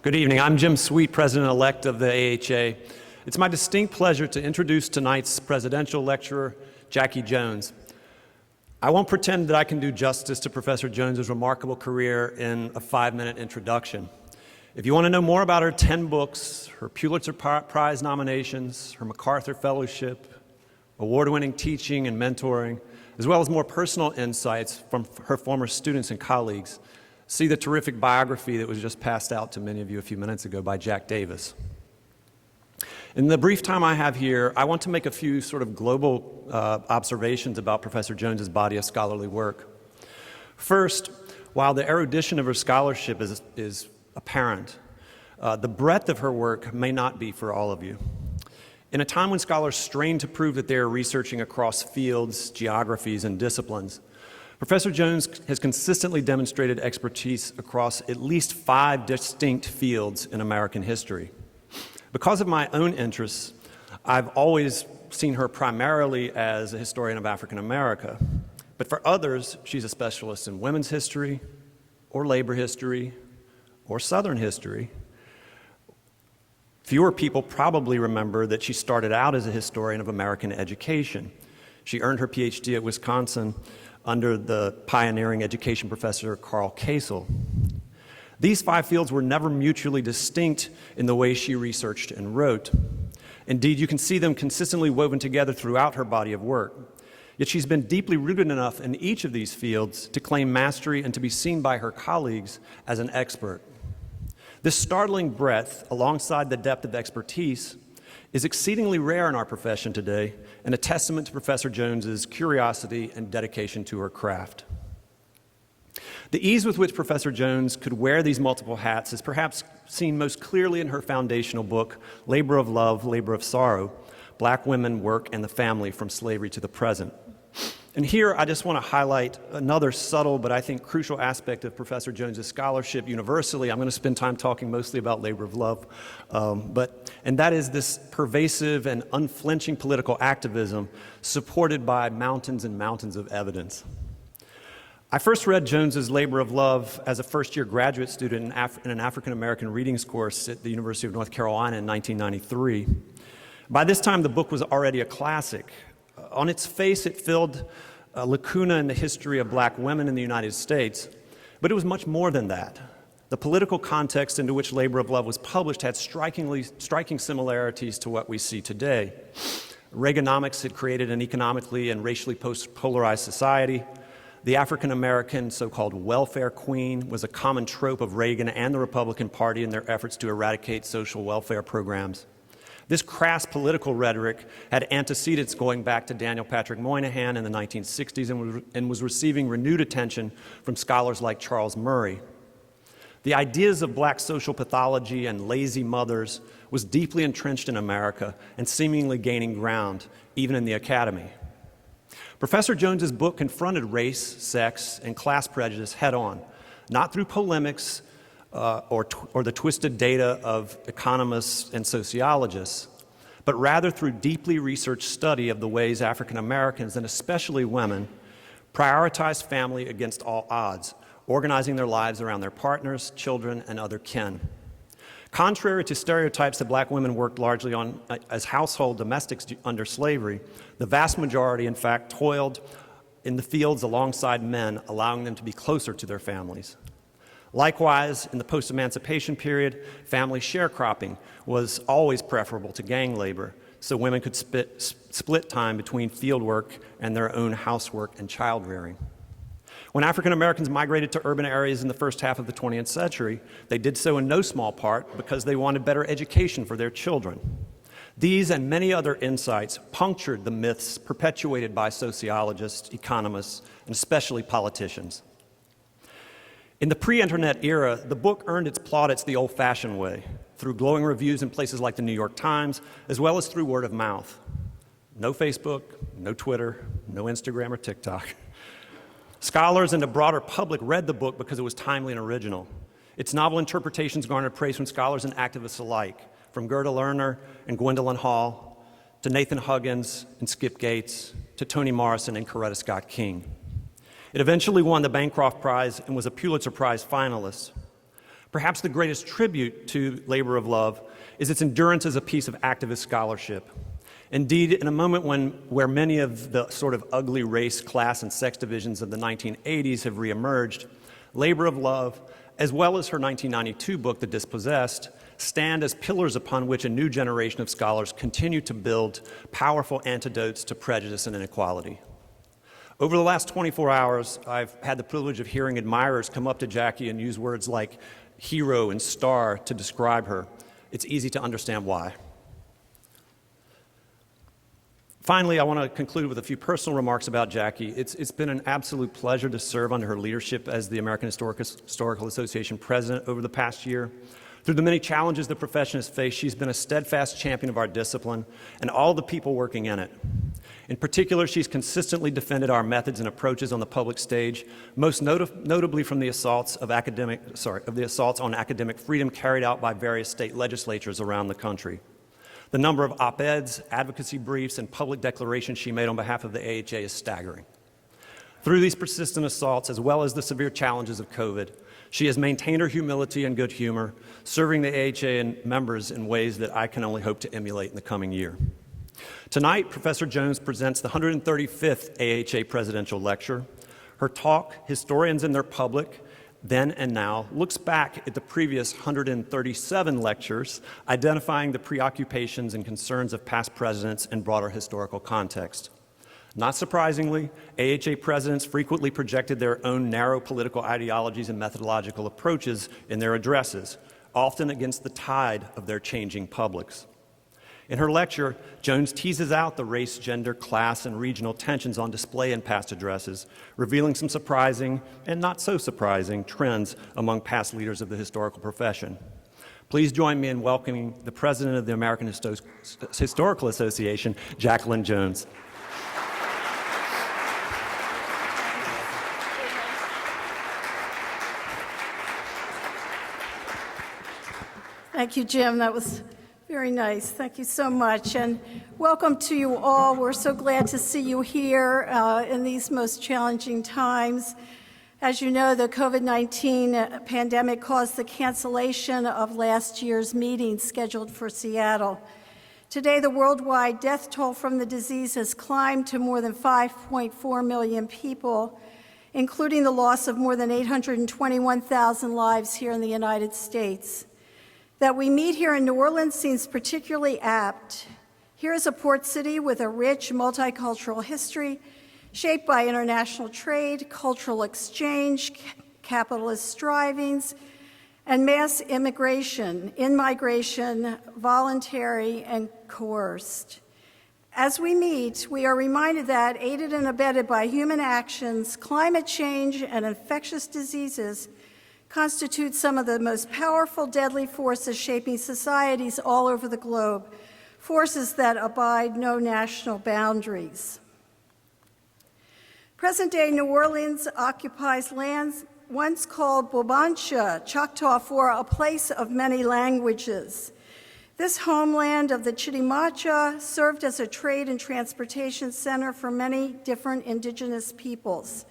Good evening. I'm Jim Sweet, President-elect of the AHA. It's my distinct pleasure to introduce tonight's presidential lecturer, Jackie Jones. I won't pretend that I can do justice to Professor Jones's remarkable career in a 5-minute introduction. If you want to know more about her 10 books, her Pulitzer Prize nominations, her MacArthur Fellowship, award-winning teaching and mentoring, as well as more personal insights from her former students and colleagues, see the terrific biography that was just passed out to many of you a few minutes ago by Jack Davis. In the brief time I have here, I want to make a few sort of global observations about Professor Jones's body of scholarly work. First, while the erudition of her scholarship is apparent, the breadth of her work may not be for all of you. In a time when scholars strain to prove that they are researching across fields, geographies, and disciplines, Professor Jones has consistently demonstrated expertise across at least 5 distinct fields in American history. Because of my own interests, I've always seen her primarily as a historian of African America. But for others, she's a specialist in women's history, or labor history, or Southern history. Fewer people probably remember that she started out as a historian of American education. She earned her PhD at Wisconsin under the pioneering education professor Carl Kasell. These 5 fields were never mutually distinct in the way she researched and wrote. Indeed, you can see them consistently woven together throughout her body of work. Yet she's been deeply rooted enough in each of these fields to claim mastery and to be seen by her colleagues as an expert. This startling breadth, alongside the depth of expertise, is exceedingly rare in our profession today and a testament to Professor Jones's curiosity and dedication to her craft. The ease with which Professor Jones could wear these multiple hats is perhaps seen most clearly in her foundational book, Labor of Love, Labor of Sorrow, Black Women, Work, and the Family from Slavery to the Present. And here I just want to highlight another subtle but I think crucial aspect of Professor Jones's scholarship universally. I'm going to spend time talking mostly about labor of love, and that is this pervasive and unflinching political activism supported by mountains and mountains of evidence. I first read Jones's Labor of Love as a first-year graduate student in an African-American readings course at the University of North Carolina in 1993. By this time, the book was already a classic. On its face, it filled a lacuna in the history of black women in the United States, but it was much more than that. The political context into which Labor of Love was published had striking similarities to what we see today. Reaganomics had created an economically and racially polarized society. The African-American so-called welfare queen was a common trope of Reagan and the Republican Party in their efforts to eradicate social welfare programs. This crass political rhetoric had antecedents going back to Daniel Patrick Moynihan in the 1960s and was receiving renewed attention from scholars like Charles Murray. The ideas of black social pathology and lazy mothers was deeply entrenched in America and seemingly gaining ground, even in the academy. Professor Jones's book confronted race, sex, and class prejudice head-on, not through polemics or the twisted data of economists and sociologists, but rather through deeply researched study of the ways African Americans, and especially women, prioritize family against all odds, organizing their lives around their partners, children, and other kin. Contrary to stereotypes that black women worked largely as household domestics under slavery, the vast majority, in fact, toiled in the fields alongside men, allowing them to be closer to their families. Likewise, in the post-emancipation period, family sharecropping was always preferable to gang labor, so women could split time between field work and their own housework and child rearing. When African Americans migrated to urban areas in the first half of the 20th century, they did so in no small part because they wanted better education for their children. These and many other insights punctured the myths perpetuated by sociologists, economists, and especially politicians. In the pre-internet era, the book earned its plaudits the old-fashioned way, through glowing reviews in places like the New York Times, as well as through word of mouth. No Facebook, no Twitter, no Instagram or TikTok. Scholars and the broader public read the book because it was timely and original. Its novel interpretations garnered praise from scholars and activists alike, from Gerda Lerner and Gwendolyn Hall, to Nathan Huggins and Skip Gates, to Toni Morrison and Coretta Scott King. It eventually won the Bancroft Prize and was a Pulitzer Prize finalist. Perhaps the greatest tribute to labor of love is its endurance as a piece of activist scholarship. Indeed, in a moment where many of the sort of ugly race, class, and sex divisions of the 1980s have reemerged, labor of love, as well as her 1992 book, The Dispossessed, stand as pillars upon which a new generation of scholars continue to build powerful antidotes to prejudice and inequality. Over the last 24 hours, I've had the privilege of hearing admirers come up to Jackie and use words like hero and star to describe her. It's easy to understand why. Finally, I want to conclude with a few personal remarks about Jackie. It's been an absolute pleasure to serve under her leadership as the American Historical Association president over the past year. Through the many challenges the profession has faced, she's been a steadfast champion of our discipline and all the people working in it. In particular, she's consistently defended our methods and approaches on the public stage, most notably from the assaults on academic freedom carried out by various state legislatures around the country. The number of op-eds, advocacy briefs, and public declarations she made on behalf of the AHA is staggering. Through these persistent assaults, as well as the severe challenges of COVID, she has maintained her humility and good humor, serving the AHA and members in ways that I can only hope to emulate in the coming year. Tonight, Professor Jones presents the 135th AHA Presidential Lecture. Her talk, Historians and Their Public, Then and Now, looks back at the previous 137 lectures, identifying the preoccupations and concerns of past presidents in broader historical context. Not surprisingly, AHA presidents frequently projected their own narrow political ideologies and methodological approaches in their addresses, often against the tide of their changing publics. In her lecture, Jones teases out the race, gender, class, and regional tensions on display in past addresses, revealing some surprising and not so surprising trends among past leaders of the historical profession. Please join me in welcoming the president of the American Historical Association, Jacqueline Jones. Thank you, Jim. That was very nice. Thank you so much. And welcome to you all. We're so glad to see you here in these most challenging times. As you know, the COVID-19 pandemic caused the cancellation of last year's meeting scheduled for Seattle. Today, the worldwide death toll from the disease has climbed to more than 5.4 million people, including the loss of more than 821,000 lives here in the United States. That we meet here in New Orleans seems particularly apt. Here is a port city with a rich multicultural history shaped by international trade, cultural exchange, capitalist strivings, and mass immigration, in-migration, voluntary and coerced. As we meet, we are reminded that, aided and abetted by human actions, climate change and infectious diseases constitute some of the most powerful, deadly forces shaping societies all over the globe, forces that abide no national boundaries. Present-day New Orleans occupies lands once called Bobancha, Choctaw for a place of many languages. This homeland of the Chitimacha served as a trade and transportation center for many different indigenous peoples.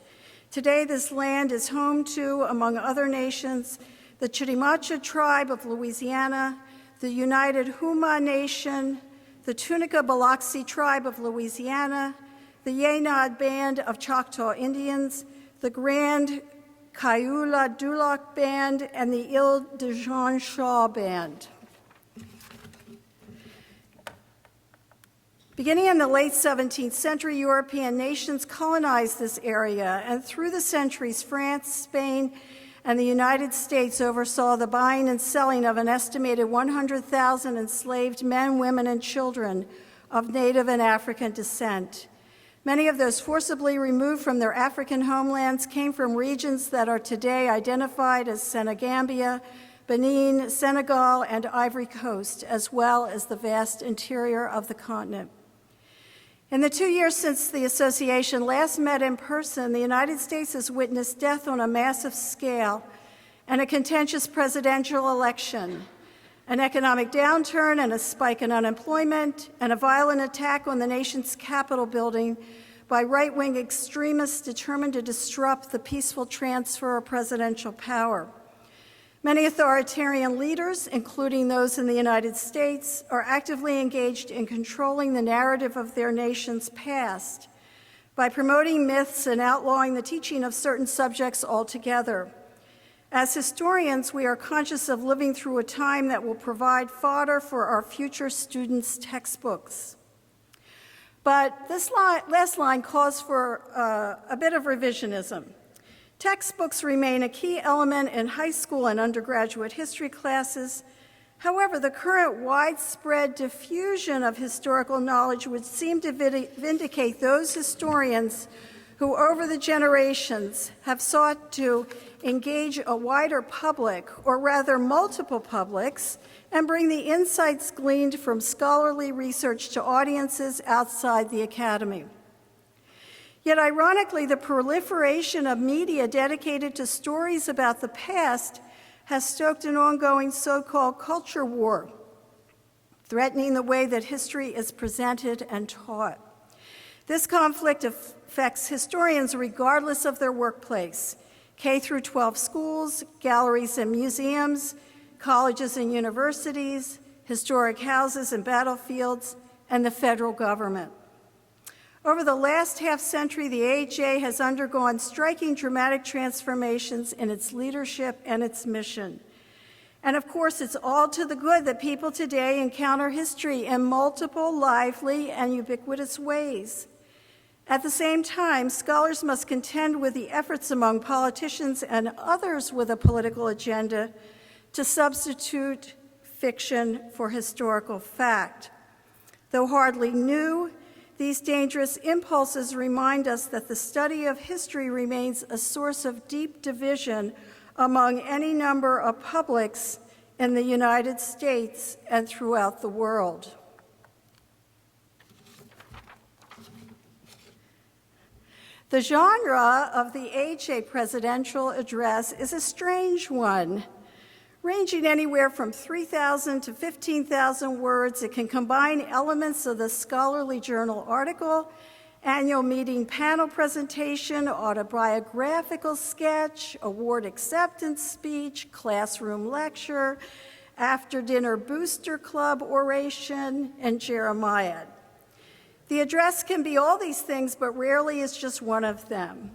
Today, this land is home to, among other nations, the Chitimacha tribe of Louisiana, the United Huma Nation, the Tunica Biloxi tribe of Louisiana, the Yenad Band of Choctaw Indians, the Grand Cayula Dulac Band, and the Ile de Jean Shaw Band. Beginning in the late 17th century, European nations colonized this area, and through the centuries, France, Spain, and the United States oversaw the buying and selling of an estimated 100,000 enslaved men, women, and children of Native and African descent. Many of those forcibly removed from their African homelands came from regions that are today identified as Senegambia, Benin, Senegal, and Ivory Coast, as well as the vast interior of the continent. In the 2 years since the association last met in person, the United States has witnessed death on a massive scale and a contentious presidential election, an economic downturn and a spike in unemployment, and a violent attack on the nation's Capitol building by right-wing extremists determined to disrupt the peaceful transfer of presidential power. Many authoritarian leaders, including those in the United States, are actively engaged in controlling the narrative of their nation's past by promoting myths and outlawing the teaching of certain subjects altogether. As historians, we are conscious of living through a time that will provide fodder for our future students' textbooks. But this last line calls for a bit of revisionism. Textbooks remain a key element in high school and undergraduate history classes. However, the current widespread diffusion of historical knowledge would seem to vindicate those historians who over the generations have sought to engage a wider public, or rather multiple publics, and bring the insights gleaned from scholarly research to audiences outside the academy. Yet ironically, the proliferation of media dedicated to stories about the past has stoked an ongoing so-called culture war, threatening the way that history is presented and taught. This conflict affects historians regardless of their workplace, K through 12 schools, galleries and museums, colleges and universities, historic houses and battlefields, and the federal government. Over the last half-century, the AHA has undergone striking dramatic transformations in its leadership and its mission. And of course, it's all to the good that people today encounter history in multiple, lively, and ubiquitous ways. At the same time, scholars must contend with the efforts among politicians and others with a political agenda to substitute fiction for historical fact. Though hardly new, these dangerous impulses remind us that the study of history remains a source of deep division among any number of publics in the United States and throughout the world. The genre of the AHA presidential address is a strange one. Ranging anywhere from 3,000 to 15,000 words, it can combine elements of the scholarly journal article, annual meeting panel presentation, autobiographical sketch, award acceptance speech, classroom lecture, after-dinner booster club oration, and Jeremiad. The address can be all these things, but rarely is just one of them.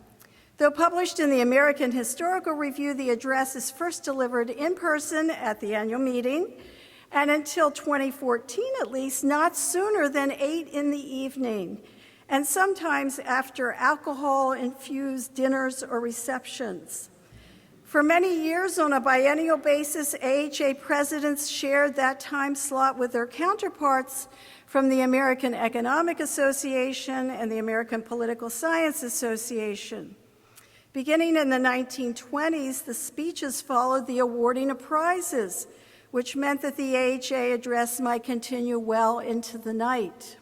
Though published in the American Historical Review, the address is first delivered in person at the annual meeting, and until 2014 at least, not sooner than 8 in the evening, and sometimes after alcohol-infused dinners or receptions. For many years, on a biennial basis, AHA presidents shared that time slot with their counterparts from the American Economic Association and the American Political Science Association. Beginning in the 1920s, the speeches followed the awarding of prizes, which meant that the AHA address might continue well into the night.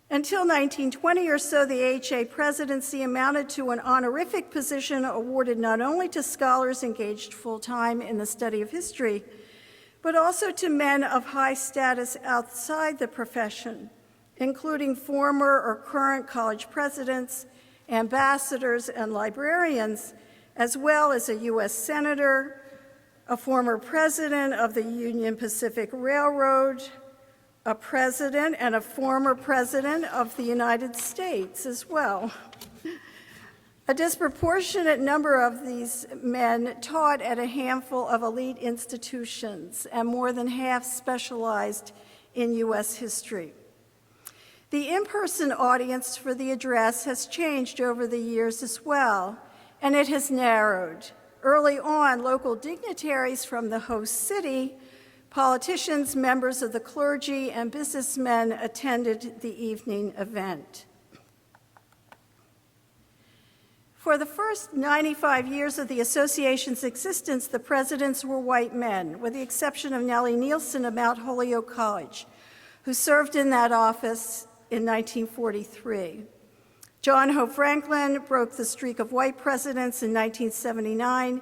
Until 1920 or so, the AHA presidency amounted to an honorific position awarded not only to scholars engaged full-time in the study of history, but also to men of high status outside the profession, including former or current college presidents, ambassadors, and librarians, as well as a U.S. senator, a former president of the Union Pacific Railroad, a president and a former president of the United States as well. A disproportionate number of these men taught at a handful of elite institutions, and more than half specialized in U.S. history. The in-person audience for the address has changed over the years as well, and it has narrowed. Early on, local dignitaries from the host city, politicians, members of the clergy, and businessmen attended the evening event. For the first 95 years of the association's existence, the presidents were white men, with the exception of Nellie Nielsen of Mount Holyoke College, who served in that office in 1943. John Hope Franklin broke the streak of white presidents in 1979,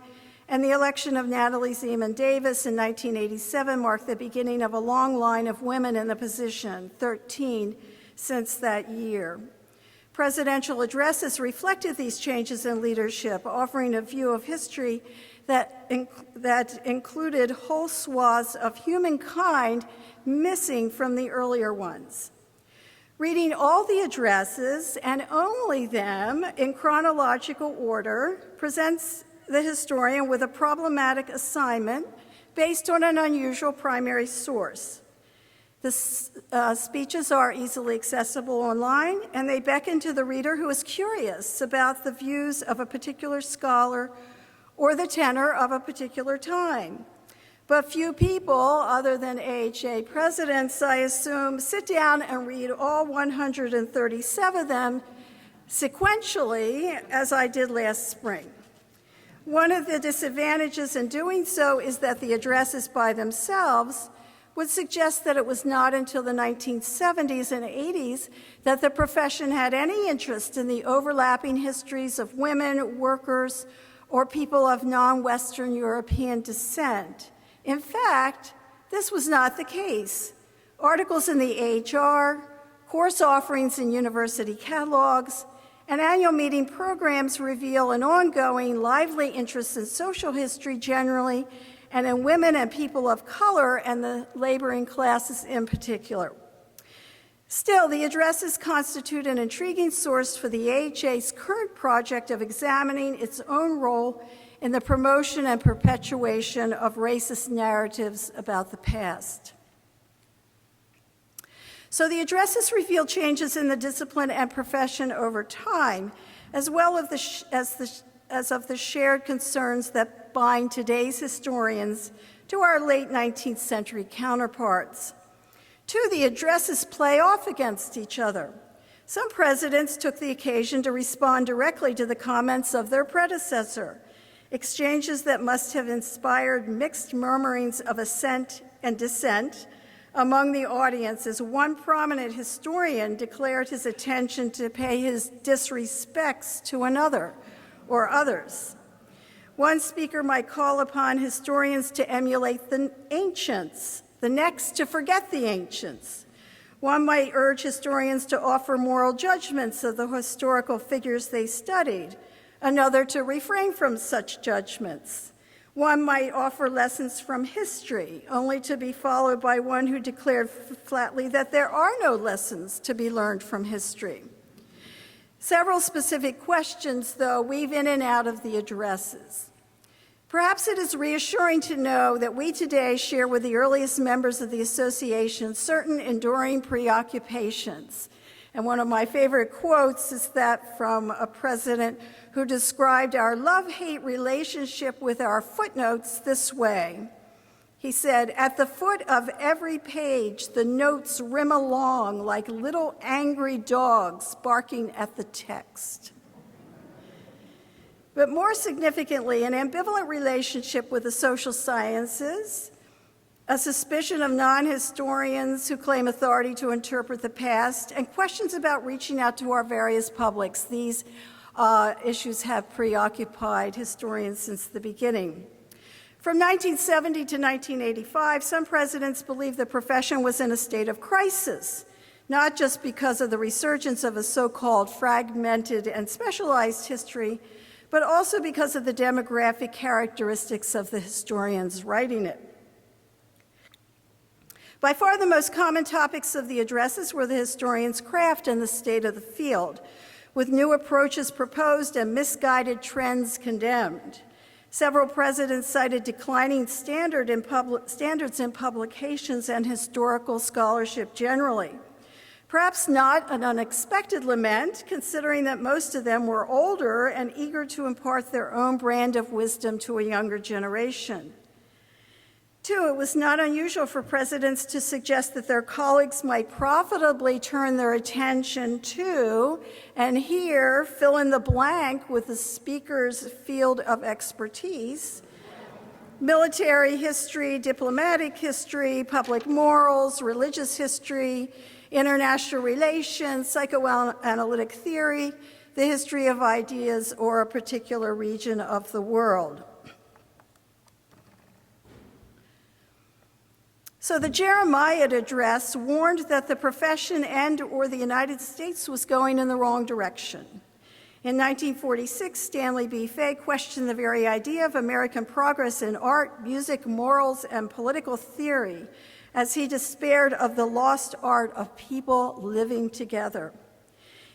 and the election of Natalie Zeman Davis in 1987 marked the beginning of a long line of women in the position, 13 since that year. Presidential addresses reflected these changes in leadership, offering a view of history that included whole swaths of humankind missing from the earlier ones. Reading all the addresses, and only them in chronological order, presents the historian with a problematic assignment based on an unusual primary source. The speeches are easily accessible online, and they beckon to the reader who is curious about the views of a particular scholar or the tenor of a particular time. But few people, other than AHA presidents, I assume, sit down and read all 137 of them sequentially, as I did last spring. One of the disadvantages in doing so is that the addresses by themselves would suggest that it was not until the 1970s and 80s that the profession had any interest in the overlapping histories of women, workers, or people of non-Western European descent. In fact, this was not the case. Articles in the AHR, course offerings in university catalogs, and annual meeting programs reveal an ongoing, lively interest in social history generally, and in women and people of color and the laboring classes in particular. Still, the addresses constitute an intriguing source for the AHA's current project of examining its own role in the promotion and perpetuation of racist narratives about the past. So the addresses reveal changes in the discipline and profession over time, as well as of the shared concerns that bind today's historians to our late 19th century counterparts. Two, the addresses play off against each other. Some presidents took the occasion to respond directly to the comments of their predecessor, exchanges that must have inspired mixed murmurings of assent and dissent among the audience as one prominent historian declared his intention to pay his disrespects to another or others. One speaker might call upon historians to emulate the ancients, the next to forget the ancients. One might urge historians to offer moral judgments of the historical figures they studied, another to refrain from such judgments. One might offer lessons from history, only to be followed by one who declared flatly that there are no lessons to be learned from history. Several specific questions, though, weave in and out of the addresses. Perhaps it is reassuring to know that we today share with the earliest members of the association certain enduring preoccupations. And one of my favorite quotes is that from a president who described our love-hate relationship with our footnotes this way. He said, "At the foot of every page, the notes rim along like little angry dogs barking at the text." But more significantly, an ambivalent relationship with the social sciences, a suspicion of non-historians who claim authority to interpret the past, and questions about reaching out to our various publics. These issues have preoccupied historians since the beginning. From 1970 to 1985, some presidents believed the profession was in a state of crisis, not just because of the resurgence of a so-called fragmented and specialized history, but also because of the demographic characteristics of the historians writing it. By far the most common topics of the addresses were the historian's craft and the state of the field, with new approaches proposed and misguided trends condemned. Several presidents cited declining standards in publications and historical scholarship generally. Perhaps not an unexpected lament, considering that most of them were older and eager to impart their own brand of wisdom to a younger generation. Two, it was not unusual for presidents to suggest that their colleagues might profitably turn their attention to, and here, fill in the blank with the speaker's field of expertise, military history, diplomatic history, public morals, religious history, international relations, psychoanalytic theory, the history of ideas, or a particular region of the world. So the Jeremiah address warned that the profession and/or the United States was going in the wrong direction. In 1946, Stanley B. Fay questioned the very idea of American progress in art, music, morals, and political theory as he despaired of the lost art of people living together.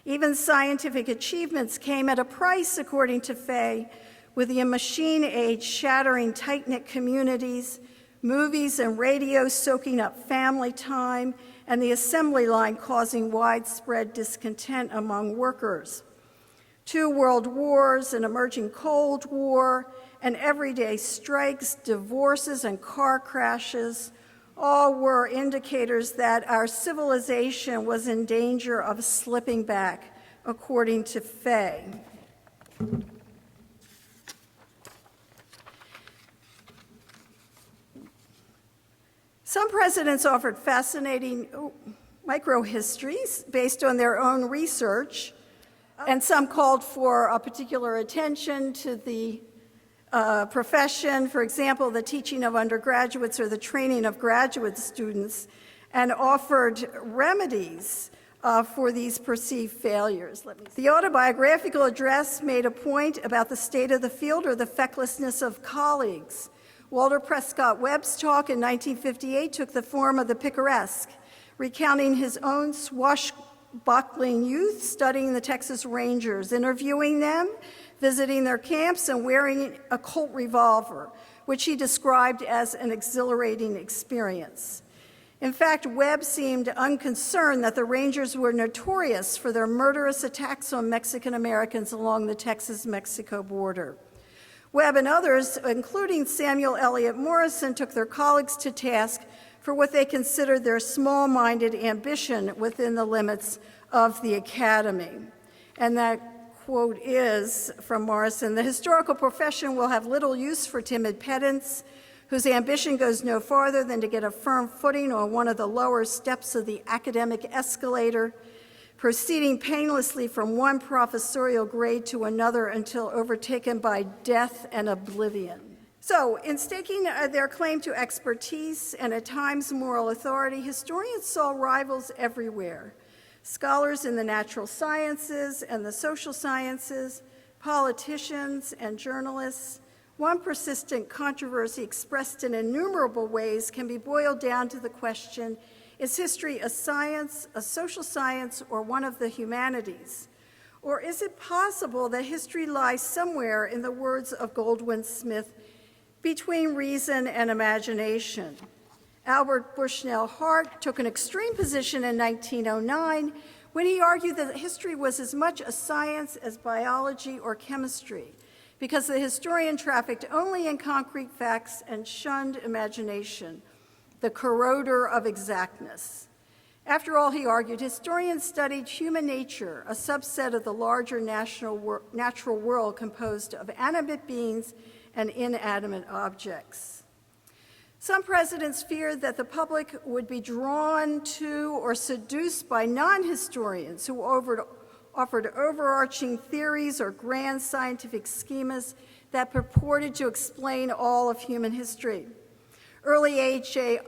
Even scientific achievements came at a price, according to Fay, with the machine age shattering tight-knit communities, movies and radio soaking up family time, and the assembly line causing widespread discontent among workers. 2 world wars, an emerging Cold War, and everyday strikes, divorces, and car crashes all were indicators that our civilization was in danger of slipping back, according to Fay. Some presidents offered fascinating microhistories based on their own research, and some called for a particular attention to the profession, for example, the teaching of undergraduates or the training of graduate students, and offered remedies for these perceived failures. The autobiographical address made a point about the state of the field or the fecklessness of colleagues. Walter Prescott Webb's talk in 1958 took the form of the picaresque, recounting his own swashbuckling youth studying the Texas Rangers, interviewing them, visiting their camps, and wearing a Colt revolver, which he described as an exhilarating experience. In fact, Webb seemed unconcerned that the Rangers were notorious for their murderous attacks on Mexican Americans along the Texas-Mexico border. Webb and others, including Samuel Eliot Morison, took their colleagues to task for what they considered their small-minded ambition within the limits of the academy. And that quote is from Morrison: "The historical profession will have little use for timid pedants whose ambition goes no farther than to get a firm footing on one of the lower steps of the academic escalator, proceeding painlessly from one professorial grade to another until overtaken by death and oblivion." So, in staking their claim to expertise and at times moral authority, historians saw rivals everywhere. Scholars in the natural sciences and the social sciences, politicians and journalists. One persistent controversy expressed in innumerable ways can be boiled down to the question: is history a science, a social science, or one of the humanities? Or is it possible that history lies somewhere, in the words of Goldwin Smith, between reason and imagination? Albert Bushnell Hart took an extreme position in 1909 when he argued that history was as much a science as biology or chemistry, because the historian trafficked only in concrete facts and shunned imagination, the corroder of exactness. After all, he argued, historians studied human nature, a subset of the larger natural world composed of animate beings and inanimate objects. Some presidents feared that the public would be drawn to or seduced by non-historians who offered overarching theories or grand scientific schemas that purported to explain all of human history. Early AHA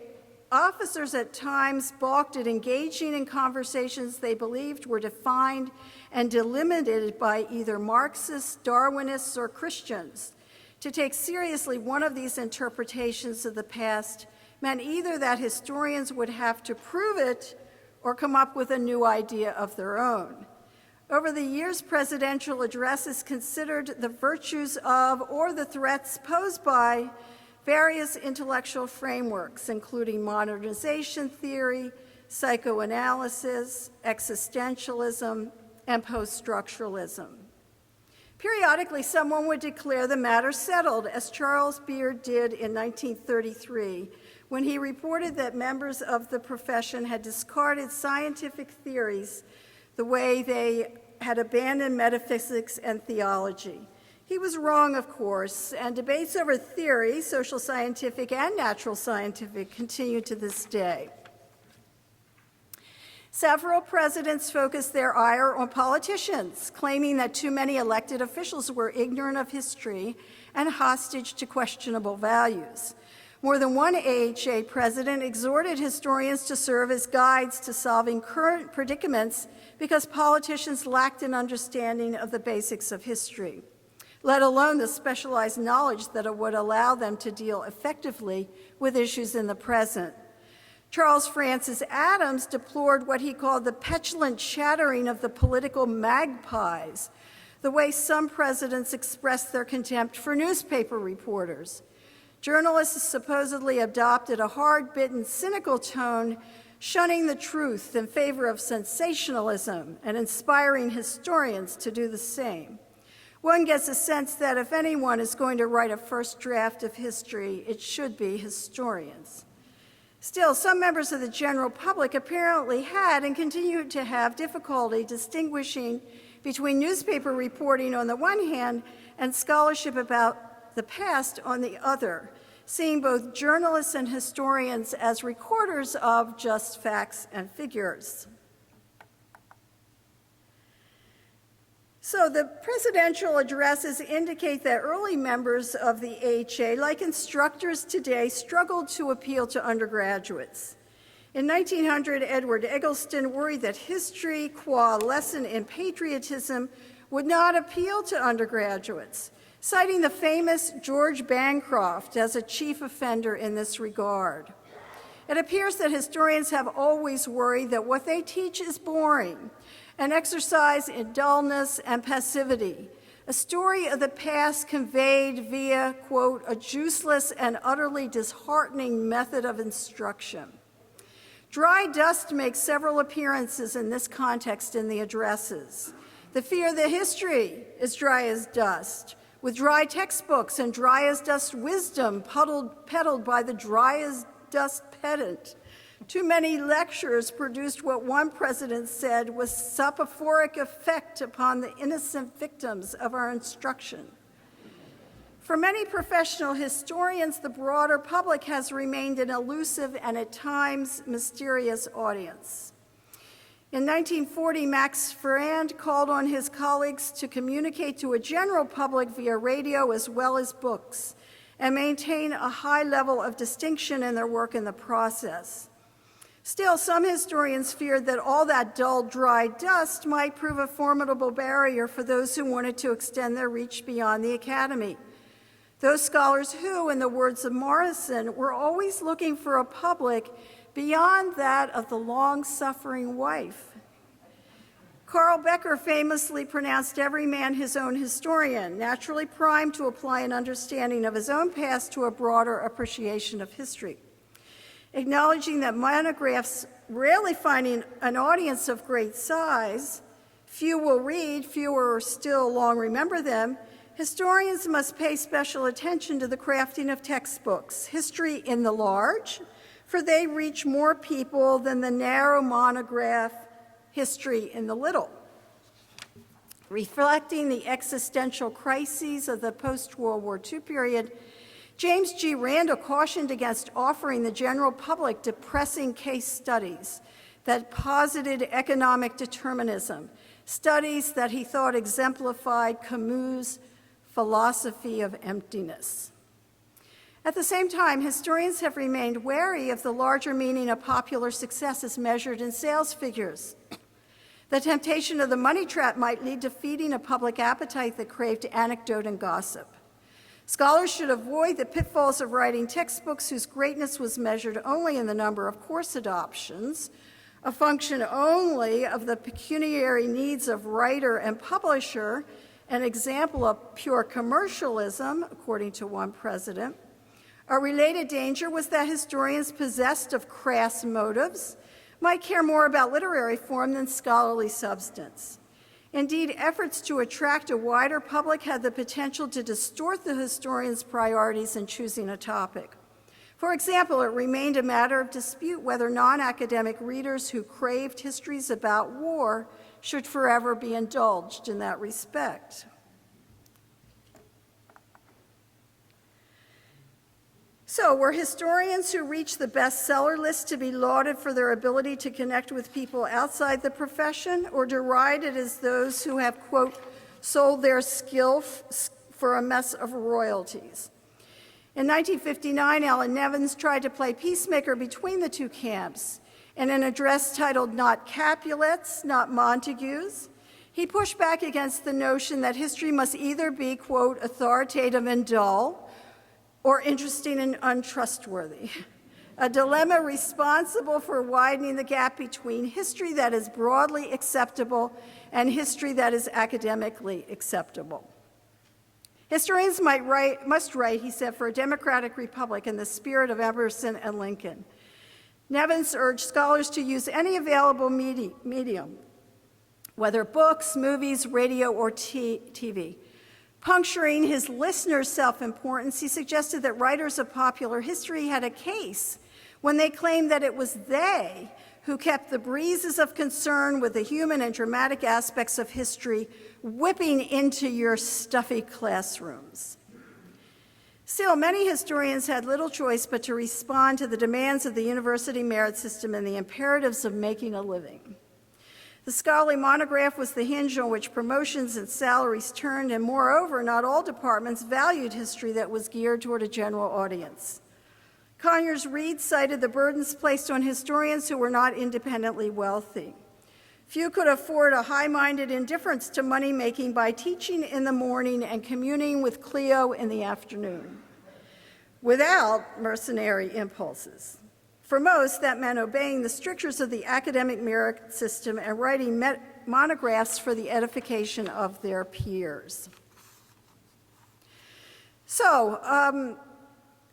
officers at times balked at engaging in conversations they believed were defined and delimited by either Marxists, Darwinists, or Christians. To take seriously one of these interpretations of the past meant either that historians would have to prove it or come up with a new idea of their own. Over the years, presidential addresses considered the virtues of or the threats posed by various intellectual frameworks, including modernization theory, psychoanalysis, existentialism, and post-structuralism. Periodically, someone would declare the matter settled, as Charles Beard did in 1933, when he reported that members of the profession had discarded scientific theories the way they had abandoned metaphysics and theology. He was wrong, of course, and debates over theory, social scientific and natural scientific, continue to this day. Several presidents focused their ire on politicians, claiming that too many elected officials were ignorant of history and hostage to questionable values. More than one AHA president exhorted historians to serve as guides to solving current predicaments because politicians lacked an understanding of the basics of history, let alone the specialized knowledge that would allow them to deal effectively with issues in the present. Charles Francis Adams deplored what he called the petulant chattering of the political magpies, the way some presidents expressed their contempt for newspaper reporters. Journalists supposedly adopted a hard-bitten, cynical tone, shunning the truth in favor of sensationalism and inspiring historians to do the same. One gets a sense that if anyone is going to write a first draft of history, it should be historians. Still, some members of the general public apparently had and continue to have difficulty distinguishing between newspaper reporting on the one hand and scholarship about the past on the other, seeing both journalists and historians as recorders of just facts and figures. So the presidential addresses indicate that early members of the AHA, like instructors today, struggled to appeal to undergraduates. In 1900, Edward Eggleston worried that history, qua lesson in patriotism, would not appeal to undergraduates, citing the famous George Bancroft as a chief offender in this regard. It appears that historians have always worried that what they teach is boring, an exercise in dullness and passivity, a story of the past conveyed via, quote, a juiceless and utterly disheartening method of instruction. Dry dust makes several appearances in this context in the addresses. The fear that history is dry as dust, with dry textbooks and dry as dust wisdom peddled by the dry as dust pedant. Too many lectures produced what one president said was soporific effect upon the innocent victims of our instruction. For many professional historians, the broader public has remained an elusive and at times mysterious audience. In 1940, Max Ferrand called on his colleagues to communicate to a general public via radio as well as books and maintain a high level of distinction in their work in the process. Still, some historians feared that all that dull, dry dust might prove a formidable barrier for those who wanted to extend their reach beyond the academy. Those scholars who, in the words of Morrison, were always looking for a public beyond that of the long-suffering wife. Carl Becker famously pronounced every man his own historian, naturally primed to apply an understanding of his own past to a broader appreciation of history. Acknowledging that monographs rarely finding an audience of great size, few will read, fewer still long remember them, historians must pay special attention to the crafting of textbooks, history in the large, for they reach more people than the narrow monograph, history in the little. Reflecting the existential crises of the post-World War II period, James G. Randall cautioned against offering the general public depressing case studies that posited economic determinism, studies that he thought exemplified Camus' philosophy of emptiness. At the same time, historians have remained wary of the larger meaning of popular success as measured in sales figures. The temptation of the money trap might lead to feeding a public appetite that craved anecdote and gossip. Scholars should avoid the pitfalls of writing textbooks whose greatness was measured only in the number of course adoptions, a function only of the pecuniary needs of writer and publisher, an example of pure commercialism, according to one president. A related danger was that historians possessed of crass motives might care more about literary form than scholarly substance. Indeed, efforts to attract a wider public had the potential to distort the historian's priorities in choosing a topic. For example, it remained a matter of dispute whether non-academic readers who craved histories about war should forever be indulged in that respect. So, were historians who reached the bestseller list to be lauded for their ability to connect with people outside the profession, or derided as those who have, quote, sold their skill for a mess of royalties? In 1959, Allen Nevins tried to play peacemaker between the two camps. In an address titled Not Capulets, Not Montagues, he pushed back against the notion that history must either be, quote, authoritative and dull, or interesting and untrustworthy, a dilemma responsible for widening the gap between history that is broadly acceptable and history that is academically acceptable. Historians must write, he said, for a democratic republic in the spirit of Emerson and Lincoln. Nevins urged scholars to use any available medium, whether books, movies, radio, or TV. Puncturing his listeners' self-importance, he suggested that writers of popular history had a case when they claimed that it was they who kept the breezes of concern with the human and dramatic aspects of history whipping into your stuffy classrooms. Still, many historians had little choice but to respond to the demands of the university merit system and the imperatives of making a living. The scholarly monograph was the hinge on which promotions and salaries turned, and moreover, not all departments valued history that was geared toward a general audience. Conyers Reed cited the burdens placed on historians who were not independently wealthy. Few could afford a high-minded indifference to money-making by teaching in the morning and communing with Cleo in the afternoon, without mercenary impulses. For most, that meant obeying the strictures of the academic merit system and writing monographs for the edification of their peers. So,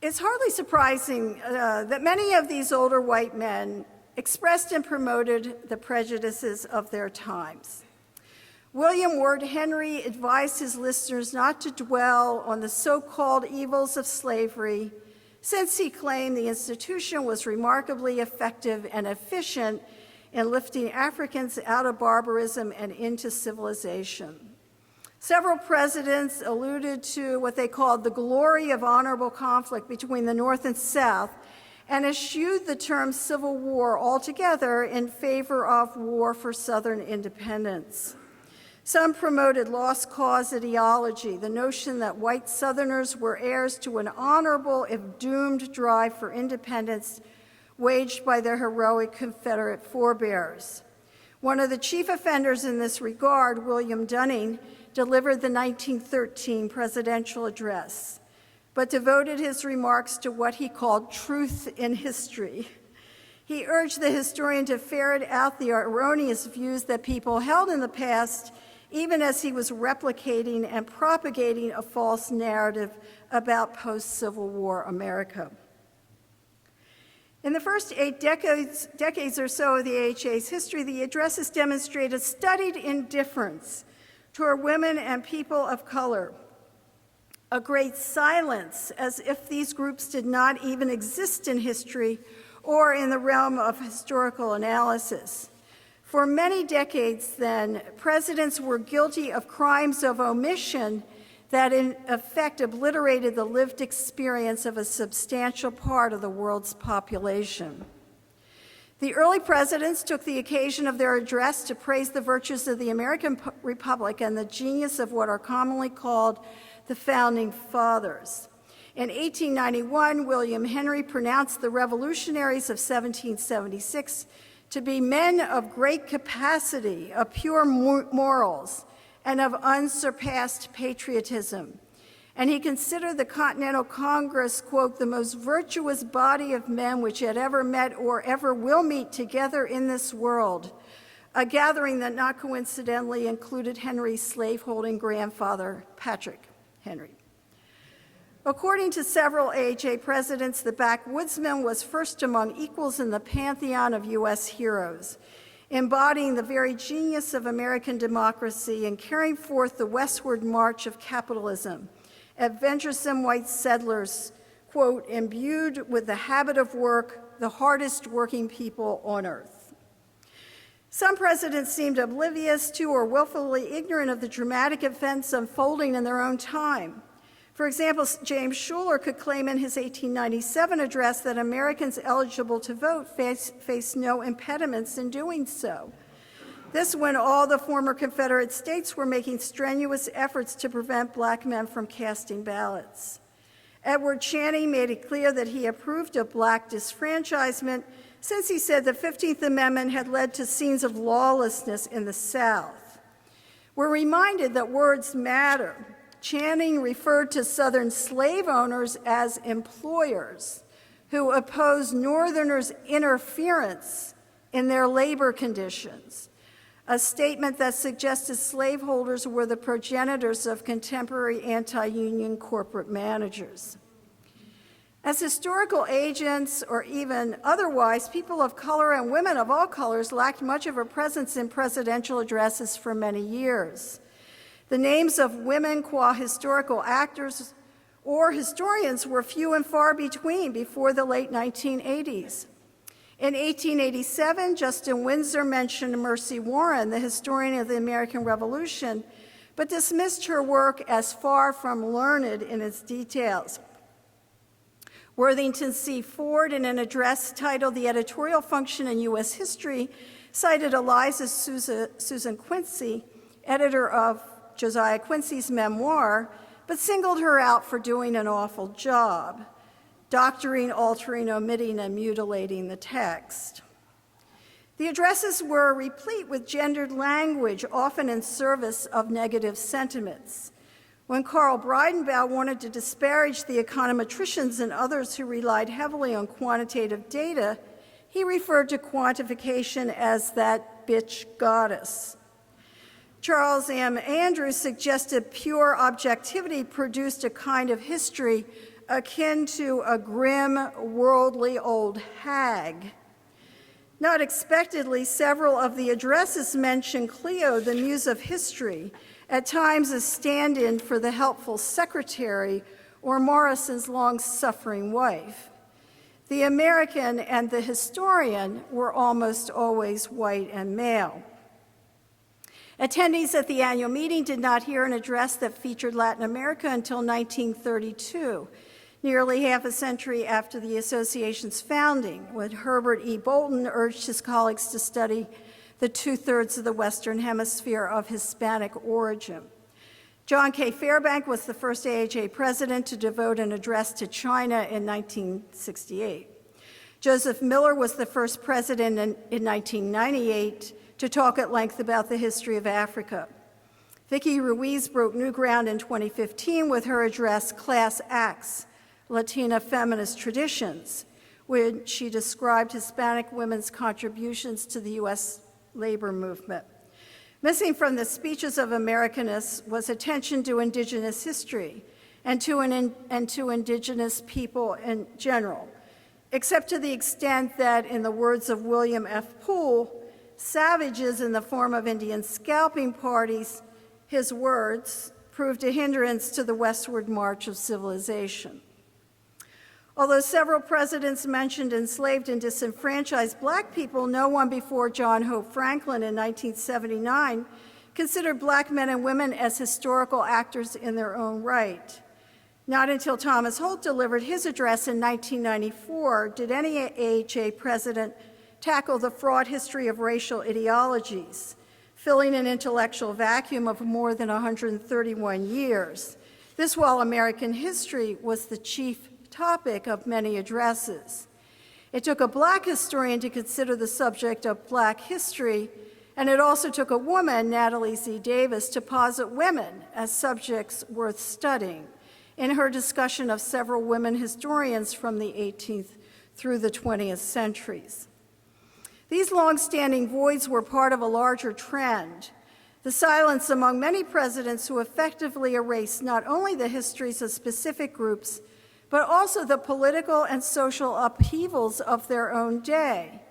it's hardly surprising that many of these older white men expressed and promoted the prejudices of their times. William Ward Henry advised his listeners not to dwell on the so-called evils of slavery, since he claimed the institution was remarkably effective and efficient in lifting Africans out of barbarism and into civilization. Several presidents alluded to what they called the glory of honorable conflict between the North and South, and eschewed the term Civil War altogether in favor of war for Southern independence. Some promoted lost cause ideology, the notion that white Southerners were heirs to an honorable, if doomed, drive for independence waged by their heroic Confederate forebears. One of the chief offenders in this regard, William Dunning, delivered the 1913 presidential address, but devoted his remarks to what he called truth in history. He urged the historian to ferret out the erroneous views that people held in the past, even as he was replicating and propagating a false narrative about post-Civil War America. In the first 8 decades or so of the AHA's history, the addresses demonstrated studied indifference toward women and people of color, a great silence, as if these groups did not even exist in history or in the realm of historical analysis. For many decades then, presidents were guilty of crimes of omission that in effect obliterated the lived experience of a substantial part of the world's population. The early presidents took the occasion of their address to praise the virtues of the American Republic and the genius of what are commonly called the Founding Fathers. In 1891, William Henry pronounced the revolutionaries of 1776 to be men of great capacity, of pure morals, and of unsurpassed patriotism. And he considered the Continental Congress, quote, the most virtuous body of men which had ever met or ever will meet together in this world, a gathering that not coincidentally included Henry's slaveholding grandfather, Patrick Henry. According to several AHA presidents, the backwoodsman was first among equals in the pantheon of U.S. heroes, embodying the very genius of American democracy and carrying forth the westward march of capitalism. Adventuresome white settlers, quote, imbued with the habit of work, the hardest working people on earth. Some presidents seemed oblivious to or willfully ignorant of the dramatic events unfolding in their own time. For example, James Schuler could claim in his 1897 address that Americans eligible to vote face no impediments in doing so. This when all the former Confederate states were making strenuous efforts to prevent black men from casting ballots. Edward Channing made it clear that he approved of black disfranchisement since he said the 15th Amendment had led to scenes of lawlessness in the South. We're reminded that words matter. Channing referred to Southern slave owners as employers who opposed Northerners' interference in their labor conditions, a statement that suggested slaveholders were the progenitors of contemporary anti-union corporate managers. As historical agents, or even otherwise, people of color and women of all colors lacked much of a presence in presidential addresses for many years. The names of women qua historical actors or historians were few and far between before the late 1980s. In 1887, Justin Windsor mentioned Mercy Warren, the historian of the American Revolution, but dismissed her work as far from learned in its details. Worthington C. Ford, in an address titled The Editorial Function in U.S. History, cited Eliza Susan Quincy, editor of Josiah Quincy's memoir, but singled her out for doing an awful job, doctoring, altering, omitting, and mutilating the text. The addresses were replete with gendered language, often in service of negative sentiments. When Carl Breidenbau wanted to disparage the econometricians and others who relied heavily on quantitative data, he referred to quantification as that bitch goddess. Charles M. Andrews suggested pure objectivity produced a kind of history akin to a grim, worldly old hag. Not expectedly, several of the addresses mention Clio, the muse of history, at times a stand-in for the helpful secretary or Morrison's long-suffering wife. The American and the historian were almost always white and male. Attendees at the annual meeting did not hear an address that featured Latin America until 1932, nearly half a century after the association's founding, when Herbert E. Bolton urged his colleagues to study the two-thirds of the Western Hemisphere of Hispanic origin. John K. Fairbank was the first AHA president to devote an address to China in 1968. Joseph Miller was the first president in 1998 to talk at length about the history of Africa. Vicki Ruiz broke new ground in 2015 with her address, Class Acts, Latina Feminist Traditions, when she described Hispanic women's contributions to the U.S. labor movement. Missing from the speeches of Americanists was attention to indigenous history and to indigenous people in general, except to the extent that, in the words of William F. Poole, savages in the form of Indian scalping parties, his words, proved a hindrance to the westward march of civilization. Although several presidents mentioned enslaved and disenfranchised black people, no one before John Hope Franklin in 1979 considered black men and women as historical actors in their own right. Not until Thomas Holt delivered his address in 1994 did any AHA president tackle the fraught history of racial ideologies, filling an intellectual vacuum of more than 131 years. This, while American history was the chief topic of many addresses. It took a black historian to consider the subject of black history, and it also took a woman, Natalie Z. Davis, to posit women as subjects worth studying in her discussion of several women historians from the 18th through the 20th centuries. These long-standing voids were part of a larger trend, the silence among many presidents who effectively erased not only the histories of specific groups, but also the political and social upheavals of their own day.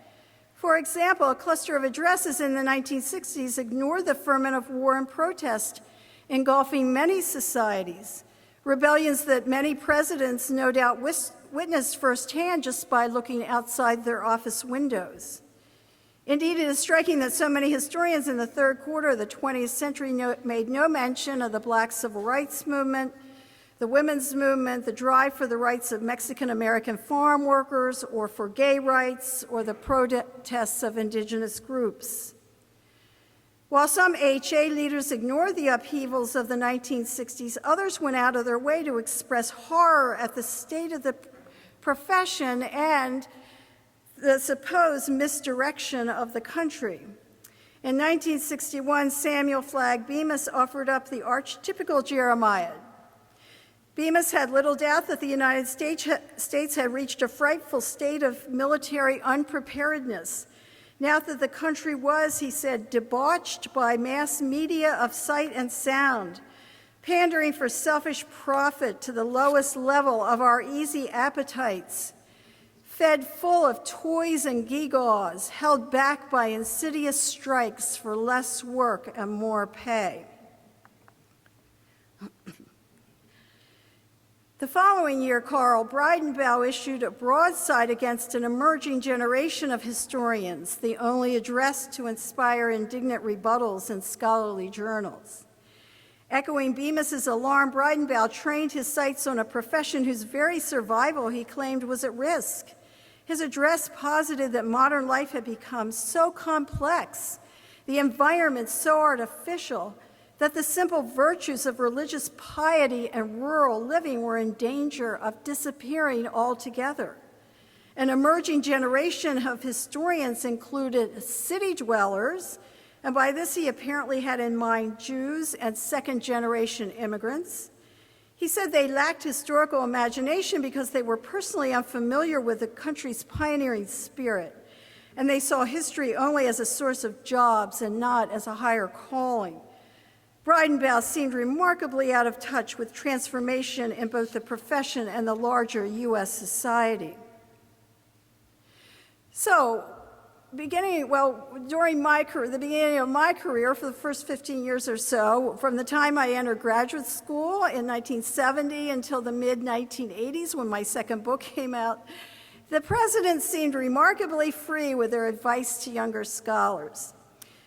For example, a cluster of addresses in the 1960s ignored the ferment of war and protest engulfing many societies, rebellions that many presidents no doubt witnessed firsthand just by looking outside their office windows. Indeed, it is striking that so many historians in the third quarter of the 20th century made no mention of the Black Civil Rights Movement, the women's movement, the drive for the rights of Mexican-American farm workers, or for gay rights, or the protests of indigenous groups. While some HA leaders ignored the upheavals of the 1960s, others went out of their way to express horror at the state of the profession and the supposed misdirection of the country. In 1961, Samuel Flagg Bemis offered up the archetypical Jeremiah. Bemis had little doubt that the United States had reached a frightful state of military unpreparedness. Now that the country was, he said, debauched by mass media of sight and sound, pandering for selfish profit to the lowest level of our easy appetites, fed full of toys and gewgaws, held back by insidious strikes for less work and more pay. The following year, Carl Breidenbau issued a broadside against an emerging generation of historians, the only address to inspire indignant rebuttals in scholarly journals. Echoing Bemis's alarm, Breidenbau trained his sights on a profession whose very survival he claimed was at risk. His address posited that modern life had become so complex, the environment so artificial, that the simple virtues of religious piety and rural living were in danger of disappearing altogether. An emerging generation of historians included city dwellers, and by this he apparently had in mind Jews and second-generation immigrants. He said they lacked historical imagination because they were personally unfamiliar with the country's pioneering spirit, and they saw history only as a source of jobs and not as a higher calling. Breidenbau seemed remarkably out of touch with transformation in both the profession and the larger U.S. society. So, during the beginning of my career, for the first 15 years or so, from the time I entered graduate school in 1970 until the mid-1980s when my second book came out, the presidents seemed remarkably free with their advice to younger scholars.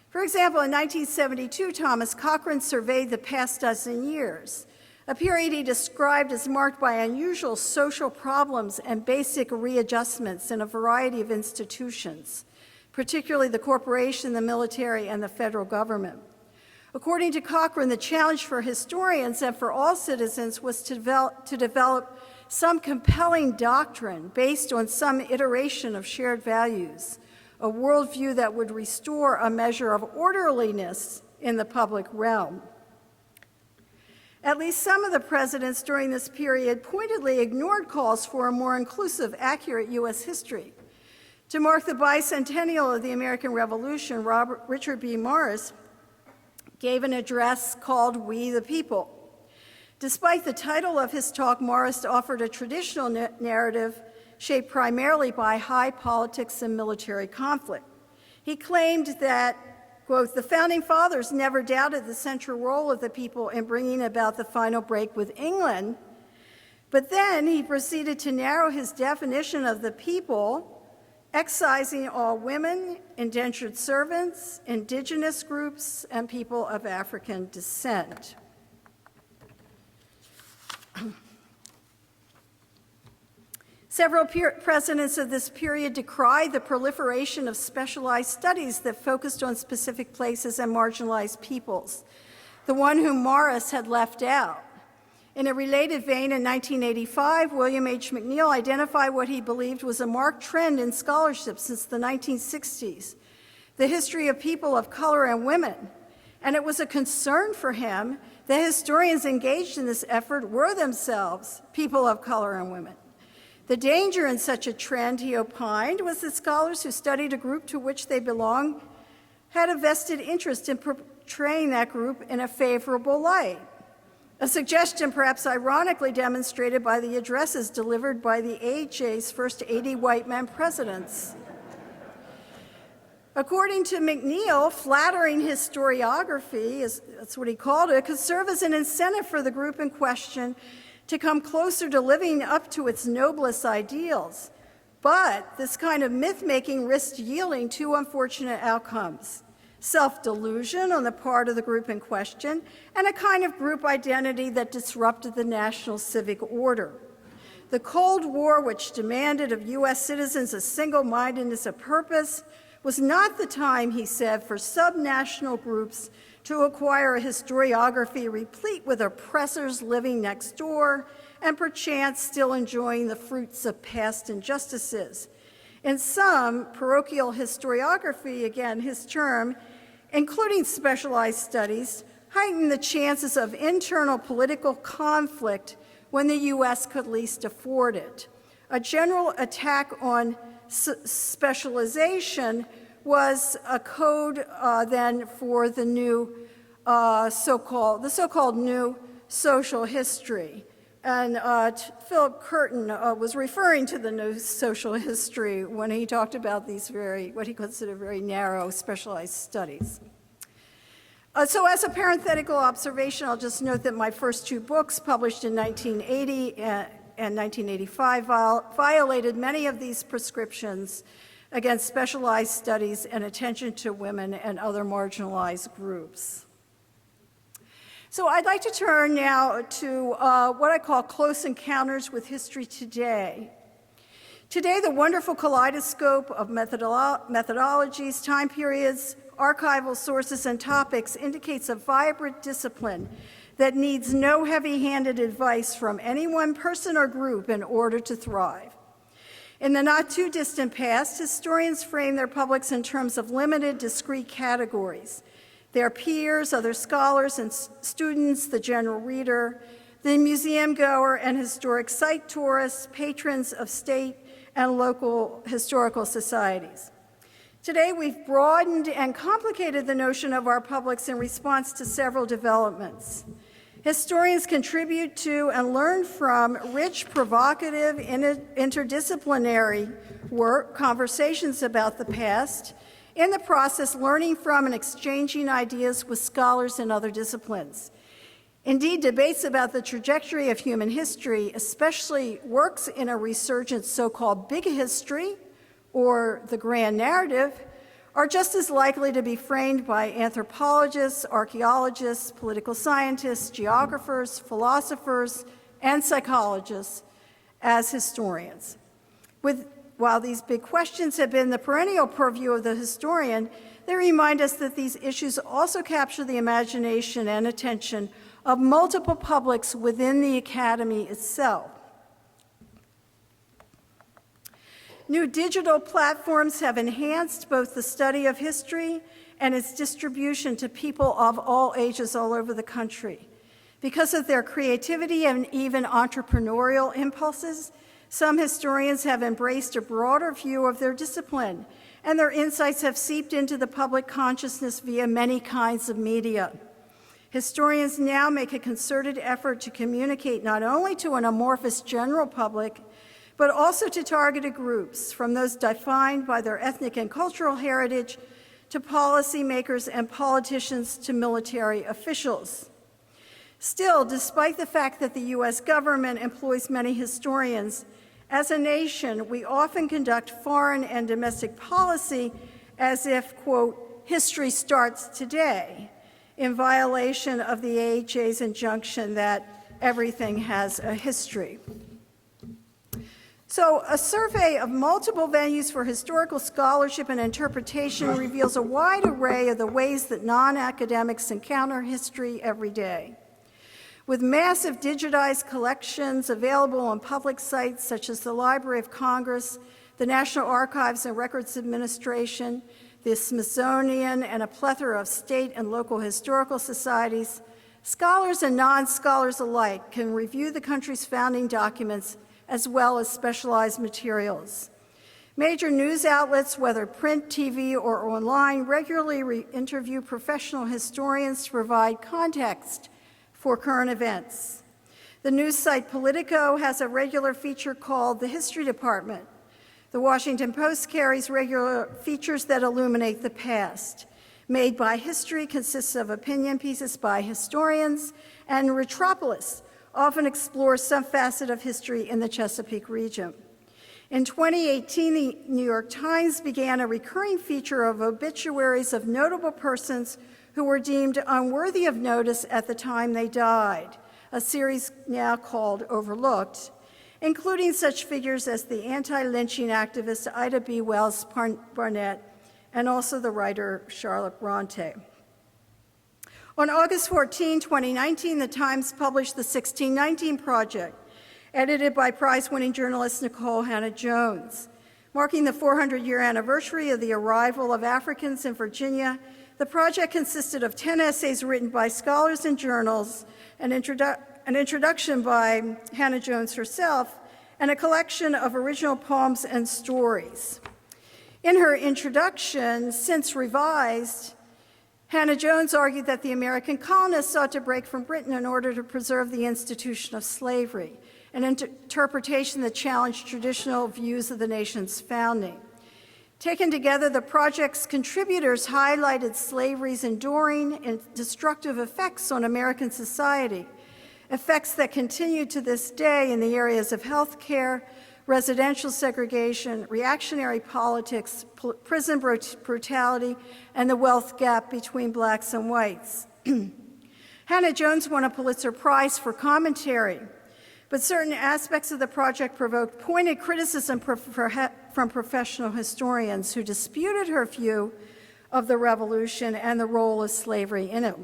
For example, in 1972, Thomas Cochrane surveyed the past dozen years, a period he described as marked by unusual social problems and basic readjustments in a variety of institutions, particularly the corporation, the military, and the federal government. According to Cochrane, the challenge for historians and for all citizens was to develop some compelling doctrine based on some iteration of shared values, a worldview that would restore a measure of orderliness in the public realm. At least some of the presidents during this period pointedly ignored calls for a more inclusive, accurate U.S. history. To mark the bicentennial of the American Revolution, Richard B. Morris gave an address called We the People. Despite the title of his talk, Morris offered a traditional narrative shaped primarily by high politics and military conflict. He claimed that, quote, the Founding Fathers never doubted the central role of the people in bringing about the final break with England, but then he proceeded to narrow his definition of the people, excising all women, indentured servants, indigenous groups, and people of African descent. Several presidents of this period decried the proliferation of specialized studies that focused on specific places and marginalized peoples, the one whom Morris had left out. In a related vein, in 1985, William H. McNeill identified what he believed was a marked trend in scholarship since the 1960s, the history of people of color and women. And it was a concern for him that historians engaged in this effort were themselves people of color and women. The danger in such a trend, he opined, was that scholars who studied a group to which they belonged had a vested interest in portraying that group in a favorable light, a suggestion perhaps ironically demonstrated by the addresses delivered by the AHA's first 80 white men presidents. According to McNeill, flattering historiography, that's what he called it, could serve as an incentive for the group in question to come closer to living up to its noblest ideals. But this kind of myth-making risked yielding two unfortunate outcomes: self-delusion on the part of the group in question, and a kind of group identity that disrupted the national civic order. The Cold War, which demanded of U.S. citizens a single-mindedness of purpose, was not the time, he said, for subnational groups to acquire a historiography replete with oppressors living next door and perchance still enjoying the fruits of past injustices. In some, parochial historiography, again his term, including specialized studies, heightened the chances of internal political conflict when the U.S. could least afford it. A general attack on specialization was a code then for the new so-called new social history. And Philip Curtin was referring to the new social history when he talked about these what he considered very narrow specialized studies. So as a parenthetical observation, I'll just note that my first two books, published in 1980 and 1985, violated many of these prescriptions against specialized studies and attention to women and other marginalized groups. So I'd like to turn now to what I call close encounters with history today. Today, the wonderful kaleidoscope of methodologies, time periods, archival sources, and topics indicates a vibrant discipline that needs no heavy-handed advice from any one person or group in order to thrive. In the not-too-distant past, historians framed their publics in terms of limited, discrete categories: their peers, other scholars and students, the general reader, the museum goer and historic site tourists, patrons of state and local historical societies. Today, we've broadened and complicated the notion of our publics in response to several developments. Historians contribute to and learn from rich, provocative, interdisciplinary work, conversations about the past, in the process learning from and exchanging ideas with scholars in other disciplines. Indeed, debates about the trajectory of human history, especially works in a resurgent so-called big history or the grand narrative, are just as likely to be framed by anthropologists, archaeologists, political scientists, geographers, philosophers, and psychologists as historians. While these big questions have been the perennial purview of the historian, they remind us that these issues also capture the imagination and attention of multiple publics within the academy itself. New digital platforms have enhanced both the study of history and its distribution to people of all ages all over the country. Because of their creativity and even entrepreneurial impulses, some historians have embraced a broader view of their discipline, and their insights have seeped into the public consciousness via many kinds of media. Historians now make a concerted effort to communicate not only to an amorphous general public, but also to targeted groups, from those defined by their ethnic and cultural heritage to policymakers and politicians to military officials. Still, despite the fact that the U.S. government employs many historians, as a nation, we often conduct foreign and domestic policy as if, quote, history starts today, in violation of the AHA's injunction that everything has a history. So a survey of multiple venues for historical scholarship and interpretation reveals a wide array of the ways that non-academics encounter history every day. With massive digitized collections available on public sites such as the Library of Congress, the National Archives and Records Administration, the Smithsonian, and a plethora of state and local historical societies, scholars and non-scholars alike can review the country's founding documents as well as specialized materials. Major news outlets, whether print, TV, or online, regularly interview professional historians to provide context for current events. The news site Politico has a regular feature called The History Department. The Washington Post carries regular features that illuminate the past. Made by History consists of opinion pieces by historians, and Retropolis often explores some facet of history in the Chesapeake region. In 2018, the New York Times began a recurring feature of obituaries of notable persons who were deemed unworthy of notice at the time they died, a series now called Overlooked, including such figures as the anti-lynching activist Ida B. Wells Barnett and also the writer Charlotte Bronte. On August 14, 2019, The Times published the 1619 Project, edited by prize-winning journalist Nicole Hannah-Jones. Marking the 400-year anniversary of the arrival of Africans in Virginia, the project consisted of 10 essays written by scholars and journals, an introduction by Hannah-Jones herself, and a collection of original poems and stories. In her introduction, since revised, Hannah-Jones argued that the American colonists sought to break from Britain in order to preserve the institution of slavery, an interpretation that challenged traditional views of the nation's founding. Taken together, the project's contributors highlighted slavery's enduring and destructive effects on American society, effects that continue to this day in the areas of health care, residential segregation, reactionary politics, prison brutality, and the wealth gap between blacks and whites. Hannah-Jones won a Pulitzer Prize for commentary, but certain aspects of the project provoked pointed criticism from professional historians who disputed her view of the revolution and the role of slavery in it.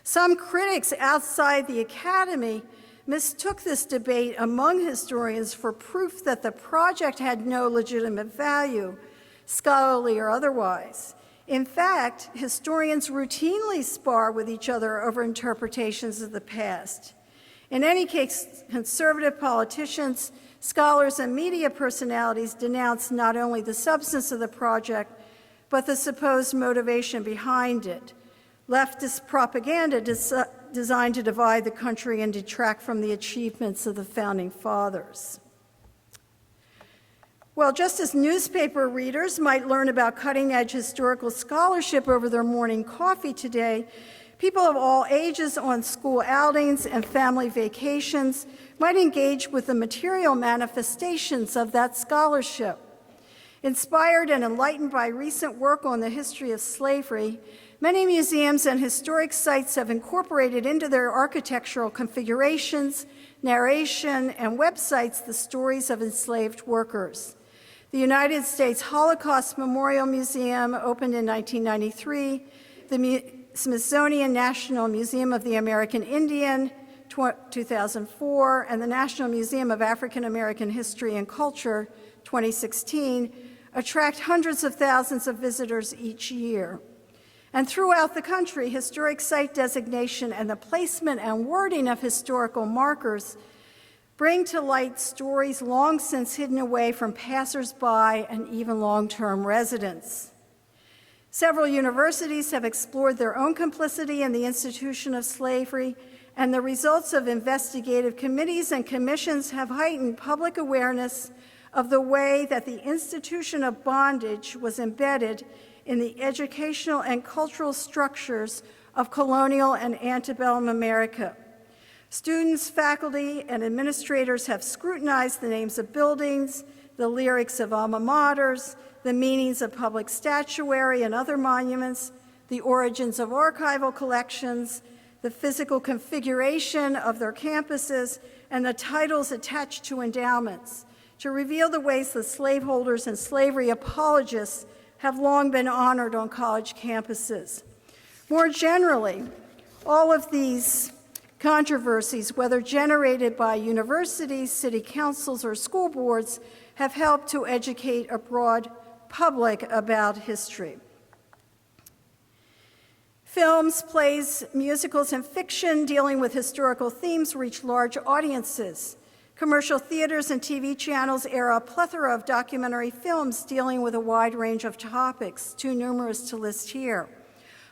Some critics outside the academy mistook this debate among historians for proof that the project had no legitimate value, scholarly or otherwise. In fact, historians routinely spar with each other over interpretations of the past. In any case, conservative politicians, scholars, and media personalities denounce not only the substance of the project, but the supposed motivation behind it. Leftist propaganda designed to divide the country and detract from the achievements of the Founding Fathers. Well, just as newspaper readers might learn about cutting-edge historical scholarship over their morning coffee today, people of all ages on school outings and family vacations might engage with the material manifestations of that scholarship. Inspired and enlightened by recent work on the history of slavery, many museums and historic sites have incorporated into their architectural configurations, narration, and websites the stories of enslaved workers. The United States Holocaust Memorial Museum opened in 1993, the Smithsonian National Museum of the American Indian, 2004, and the National Museum of African American History and Culture, 2016, attract hundreds of thousands of visitors each year. And throughout the country, historic site designation and the placement and wording of historical markers bring to light stories long since hidden away from passersby and even long-term residents. Several universities have explored their own complicity in the institution of slavery, and the results of investigative committees and commissions have heightened public awareness of the way that the institution of bondage was embedded in the educational and cultural structures of colonial and antebellum America. Students, faculty, and administrators have scrutinized the names of buildings, the lyrics of alma maters, the meanings of public statuary and other monuments, the origins of archival collections, the physical configuration of their campuses, and the titles attached to endowments, to reveal the ways the slaveholders and slavery apologists have long been honored on college campuses. More generally, all of these controversies, whether generated by universities, city councils, or school boards, have helped to educate a broad public about history. Films, plays, musicals, and fiction dealing with historical themes reach large audiences. Commercial theaters and TV channels air a plethora of documentary films dealing with a wide range of topics, too numerous to list here.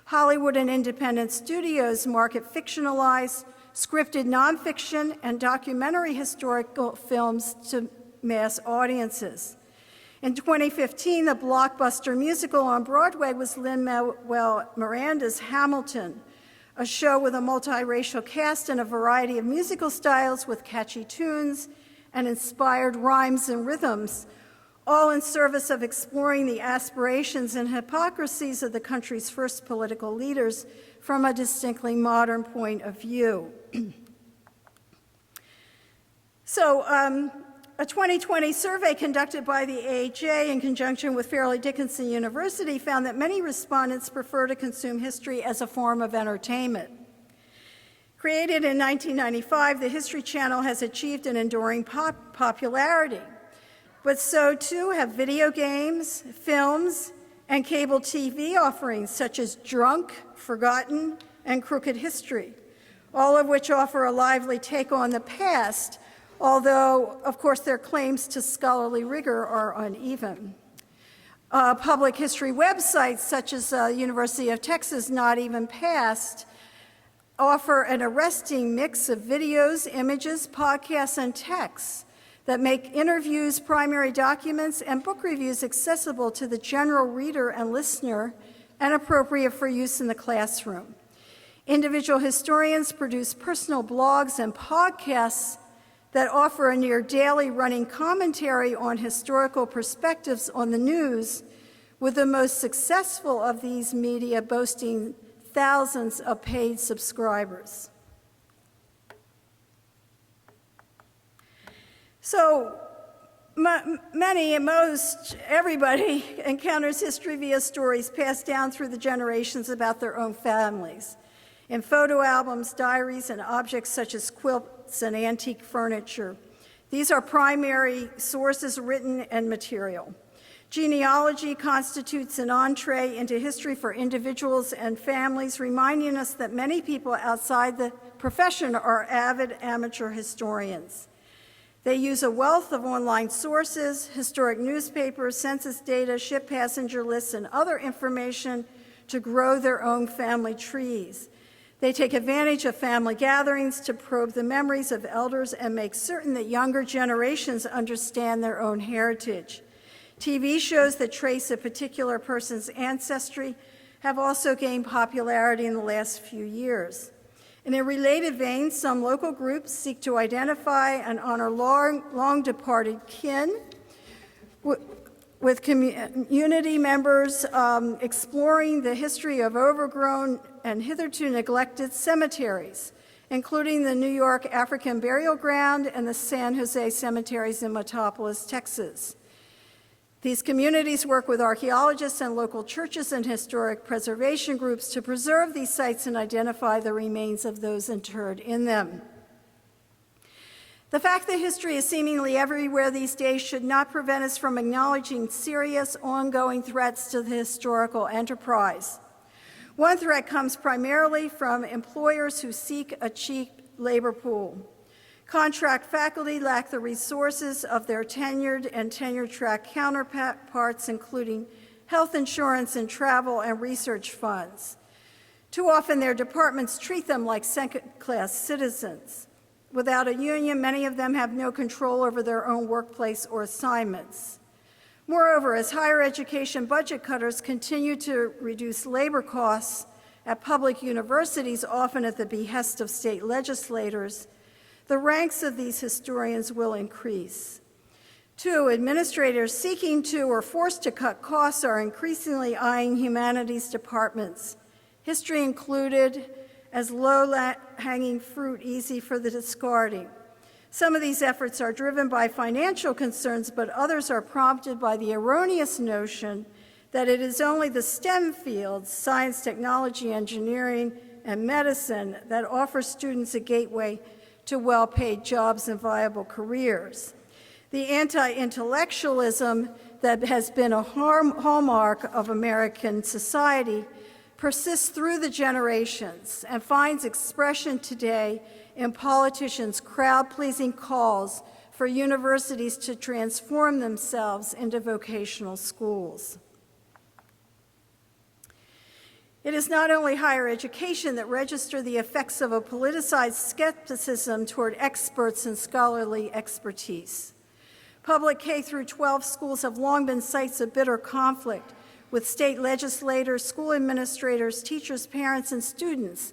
Hollywood and independent studios market fictionalized, scripted nonfiction, and documentary historical films to mass audiences. In 2015, the blockbuster musical on Broadway was Lin-Manuel Miranda's Hamilton, a show with a multiracial cast and a variety of musical styles with catchy tunes and inspired rhymes and rhythms, all in service of exploring the aspirations and hypocrisies of the country's first political leaders from a distinctly modern point of view. So, A 2020 survey conducted by the AHA in conjunction with Fairleigh Dickinson University found that many respondents prefer to consume history as a form of entertainment. Created in 1995, the History Channel has achieved an enduring popularity, but so too have video games, films, and cable TV offerings such as Drunk, Forgotten, and Crooked History, all of which offer a lively take on the past, although, of course, their claims to scholarly rigor are uneven. Public history websites, such as University of Texas Not Even Past, offer an arresting mix of videos, images, podcasts, and texts that make interviews, primary documents, and book reviews accessible to the general reader and listener and appropriate for use in the classroom. Individual historians produce personal blogs and podcasts that offer a near daily running commentary on historical perspectives on the news, with the most successful of these media boasting thousands of paid subscribers. So everybody encounters history via stories passed down through the generations about their own families, in photo albums, diaries, and objects such as quilts and antique furniture. These are primary sources, written and material. Genealogy constitutes an entree into history for individuals and families, reminding us that many people outside the profession are avid amateur historians. They use a wealth of online sources, historic newspapers, census data, ship passenger lists, and other information to grow their own family trees. They take advantage of family gatherings to probe the memories of elders and make certain that younger generations understand their own heritage. TV shows that trace a particular person's ancestry have also gained popularity in the last few years. In a related vein, some local groups seek to identify and honor long-departed kin, with community members exploring the history of overgrown and hitherto neglected cemeteries, including the New York African Burial Ground and the San Jose cemeteries in Metropolis, Texas. These communities work with archaeologists and local churches and historic preservation groups to preserve these sites and identify the remains of those interred in them. The fact that history is seemingly everywhere these days should not prevent us from acknowledging serious, ongoing threats to the historical enterprise. One threat comes primarily from employers who seek a cheap labor pool. Contract faculty lack the resources of their tenured and tenure-track counterparts, including health insurance and travel and research funds. Too often, their departments treat them like second-class citizens. Without a union, many of them have no control over their own workplace or assignments. Moreover, as higher education budget cutters continue to reduce labor costs at public universities, often at the behest of state legislators, the ranks of these historians will increase. Two, administrators seeking to or forced to cut costs are increasingly eyeing humanities departments, history included, as low-hanging fruit easy for the discarding. Some of these efforts are driven by financial concerns, but others are prompted by the erroneous notion that it is only the STEM fields, science, technology, engineering, and medicine, that offer students a gateway to well-paid jobs and viable careers. The anti-intellectualism that has been a hallmark of American society persists through the generations and finds expression today in politicians' crowd-pleasing calls for universities to transform themselves into vocational schools. It is not only higher education that register the effects of a politicized skepticism toward experts and scholarly expertise. Public K-12 schools have long been sites of bitter conflict with state legislators, school administrators, teachers, parents, and students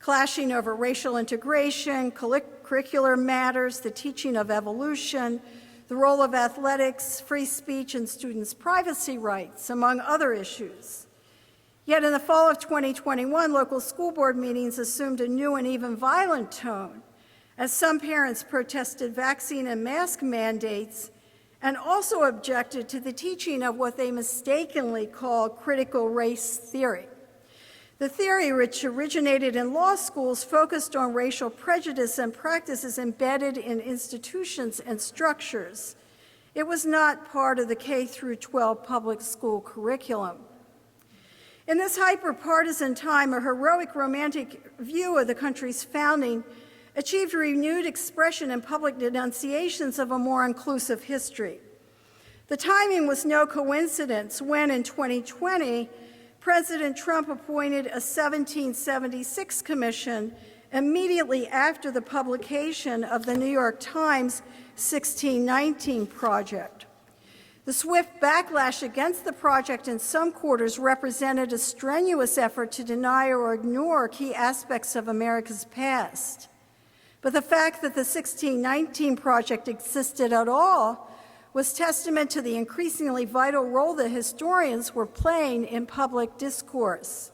clashing over racial integration, curricular matters, the teaching of evolution, the role of athletics, free speech, and students' privacy rights, among other issues. Yet in the fall of 2021, local school board meetings assumed a new and even violent tone as some parents protested vaccine and mask mandates and also objected to the teaching of what they mistakenly called critical race theory. The theory, which originated in law schools, focused on racial prejudice and practices embedded in institutions and structures. It was not part of the K-12 public school curriculum. In this hyper-partisan time, a heroic romantic view of the country's founding achieved renewed expression and public denunciations of a more inclusive history. The timing was no coincidence when, in 2020, President Trump appointed a 1776 commission immediately after the publication of the New York Times 1619 Project. The swift backlash against the project in some quarters represented a strenuous effort to deny or ignore key aspects of America's past. But the fact that the 1619 Project existed at all was testament to the increasingly vital role that historians were playing in public discourse.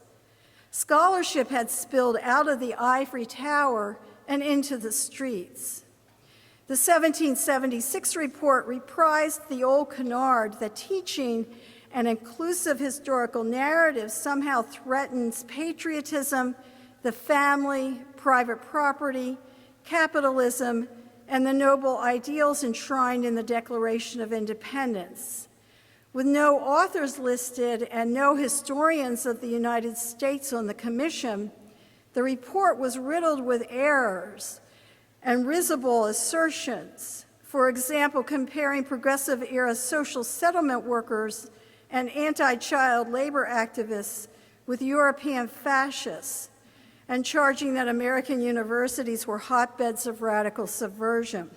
Scholarship had spilled out of the ivory tower and into the streets. The 1776 report reprised the old canard that teaching an inclusive historical narrative somehow threatens patriotism, the family, private property, capitalism, and the noble ideals enshrined in the Declaration of Independence. With no authors listed and no historians of the United States on the commission, the report was riddled with errors and risible assertions. For example, comparing progressive-era social settlement workers and anti-child labor activists with European fascists, and charging that American universities were hotbeds of radical subversion.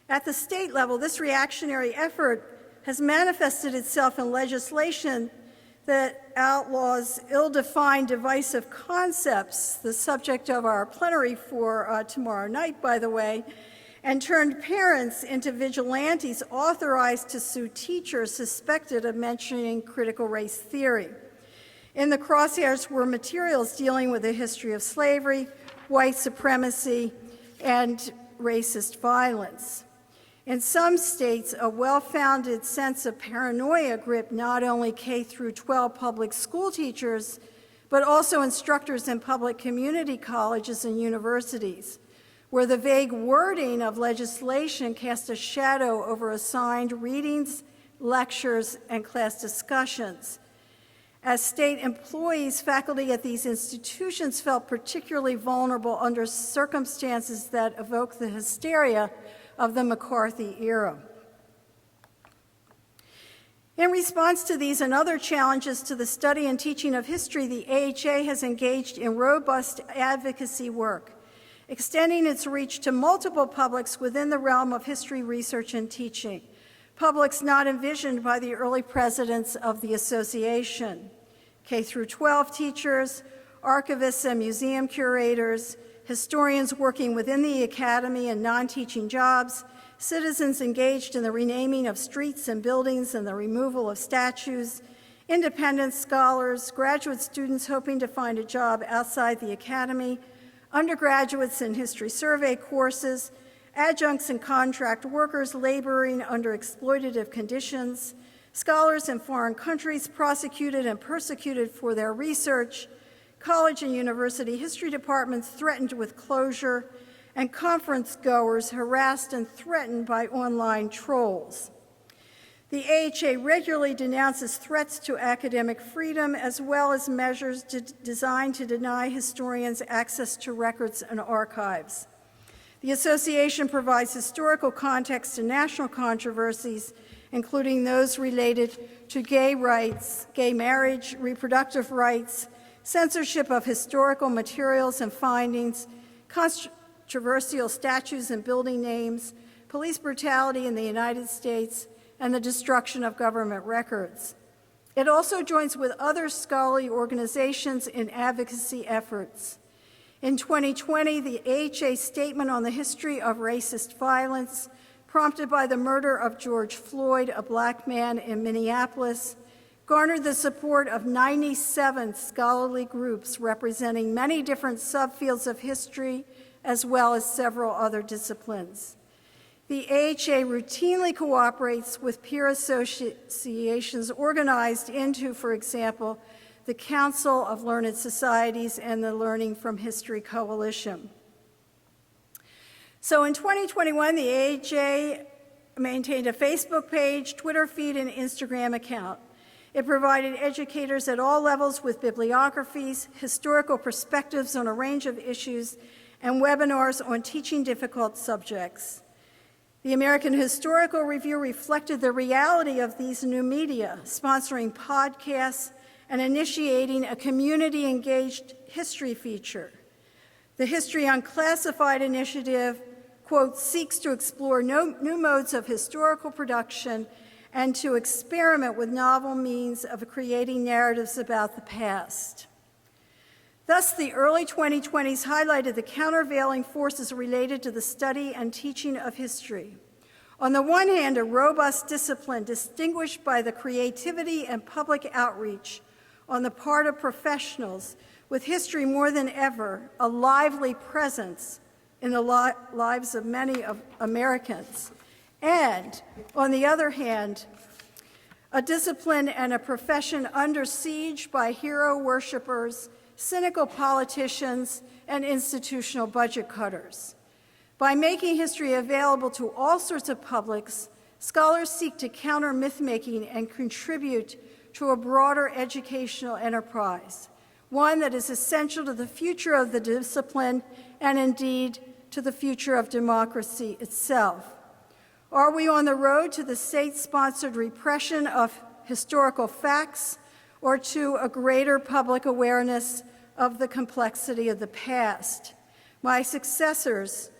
At the state level, this reactionary effort has manifested itself in legislation that outlaws ill-defined divisive concepts, the subject of our plenary for tomorrow night, by the way, and turned parents into vigilantes authorized to sue teachers suspected of mentioning critical race theory. In the crosshairs were materials dealing with the history of slavery, white supremacy, and racist violence. In some states, a well-founded sense of paranoia gripped not only K-12 public school teachers, but also instructors in public community colleges and universities, where the vague wording of legislation cast a shadow over assigned readings, lectures, and class discussions. As state employees, faculty at these institutions felt particularly vulnerable under circumstances that evoke the hysteria of the McCarthy era. In response to these and other challenges to the study and teaching of history, the AHA has engaged in robust advocacy work, extending its reach to multiple publics within the realm of history research and teaching, publics not envisioned by the early presidents of the association, K-12 teachers, archivists and museum curators, historians working within the academy and non-teaching jobs, citizens engaged in the renaming of streets and buildings and the removal of statues, independent scholars, graduate students hoping to find a job outside the academy, undergraduates in history survey courses, adjuncts and contract workers laboring under exploitative conditions, scholars in foreign countries prosecuted and persecuted for their research, college and university history departments threatened with closure, and conference goers harassed and threatened by online trolls. The AHA regularly denounces threats to academic freedom as well as measures designed to deny historians access to records and archives. The association provides historical context to national controversies, including those related to gay rights, gay marriage, reproductive rights, censorship of historical materials and findings, controversial statues and building names, police brutality in the United States, and the destruction of government records. It also joins with other scholarly organizations in advocacy efforts. In 2020, the AHA Statement on the History of Racist Violence, prompted by the murder of George Floyd, a black man in Minneapolis, garnered the support of 97 scholarly groups representing many different subfields of history, as well as several other disciplines. The AHA routinely cooperates with peer associations organized into, for example, the Council of Learned Societies and the Learning from History Coalition. So in 2021, the AHA maintained a Facebook page, Twitter feed, and Instagram account. It provided educators at all levels with bibliographies, historical perspectives on a range of issues, and webinars on teaching difficult subjects. The American Historical Review reflected the reality of these new media, sponsoring podcasts and initiating a community-engaged history feature. The History Unclassified initiative, quote, seeks to explore new modes of historical production and to experiment with novel means of creating narratives about the past. Thus, the early 2020s highlighted the countervailing forces related to the study and teaching of history. On the one hand, a robust discipline distinguished by the creativity and public outreach on the part of professionals with history more than ever, a lively presence in the lives of many of Americans. And, on the other hand, a discipline and a profession under siege by hero worshipers, cynical politicians, and institutional budget cutters. By making history available to all sorts of publics, scholars seek to counter myth-making and contribute to a broader educational enterprise, one that is essential to the future of the discipline and indeed to the future of democracy itself. Are we on the road to the state-sponsored repression of historical facts or to a greater public awareness of the complexity of the past? My successors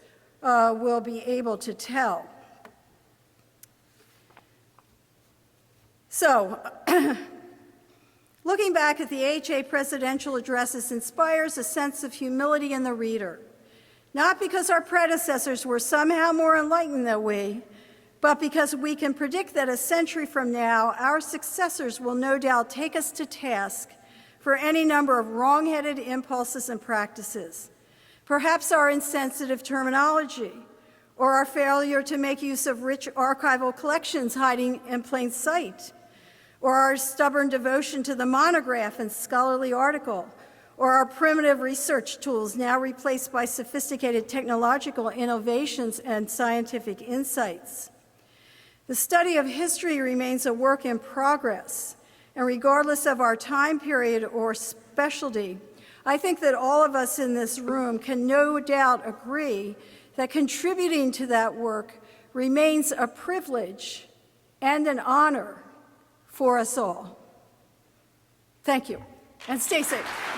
will be able to tell. So, looking back at the AHA presidential addresses inspires a sense of humility in the reader, not because our predecessors were somehow more enlightened than we, but because we can predict that a century from now, our successors will no doubt take us to task for any number of wrong-headed impulses and practices. Perhaps our insensitive terminology, or our failure to make use of rich archival collections hiding in plain sight, or our stubborn devotion to the monograph and scholarly article, or our primitive research tools now replaced by sophisticated technological innovations and scientific insights. The study of history remains a work in progress, and regardless of our time period or specialty, I think that all of us in this room can no doubt agree that contributing to that work remains a privilege and an honor for us all. Thank you, and stay safe.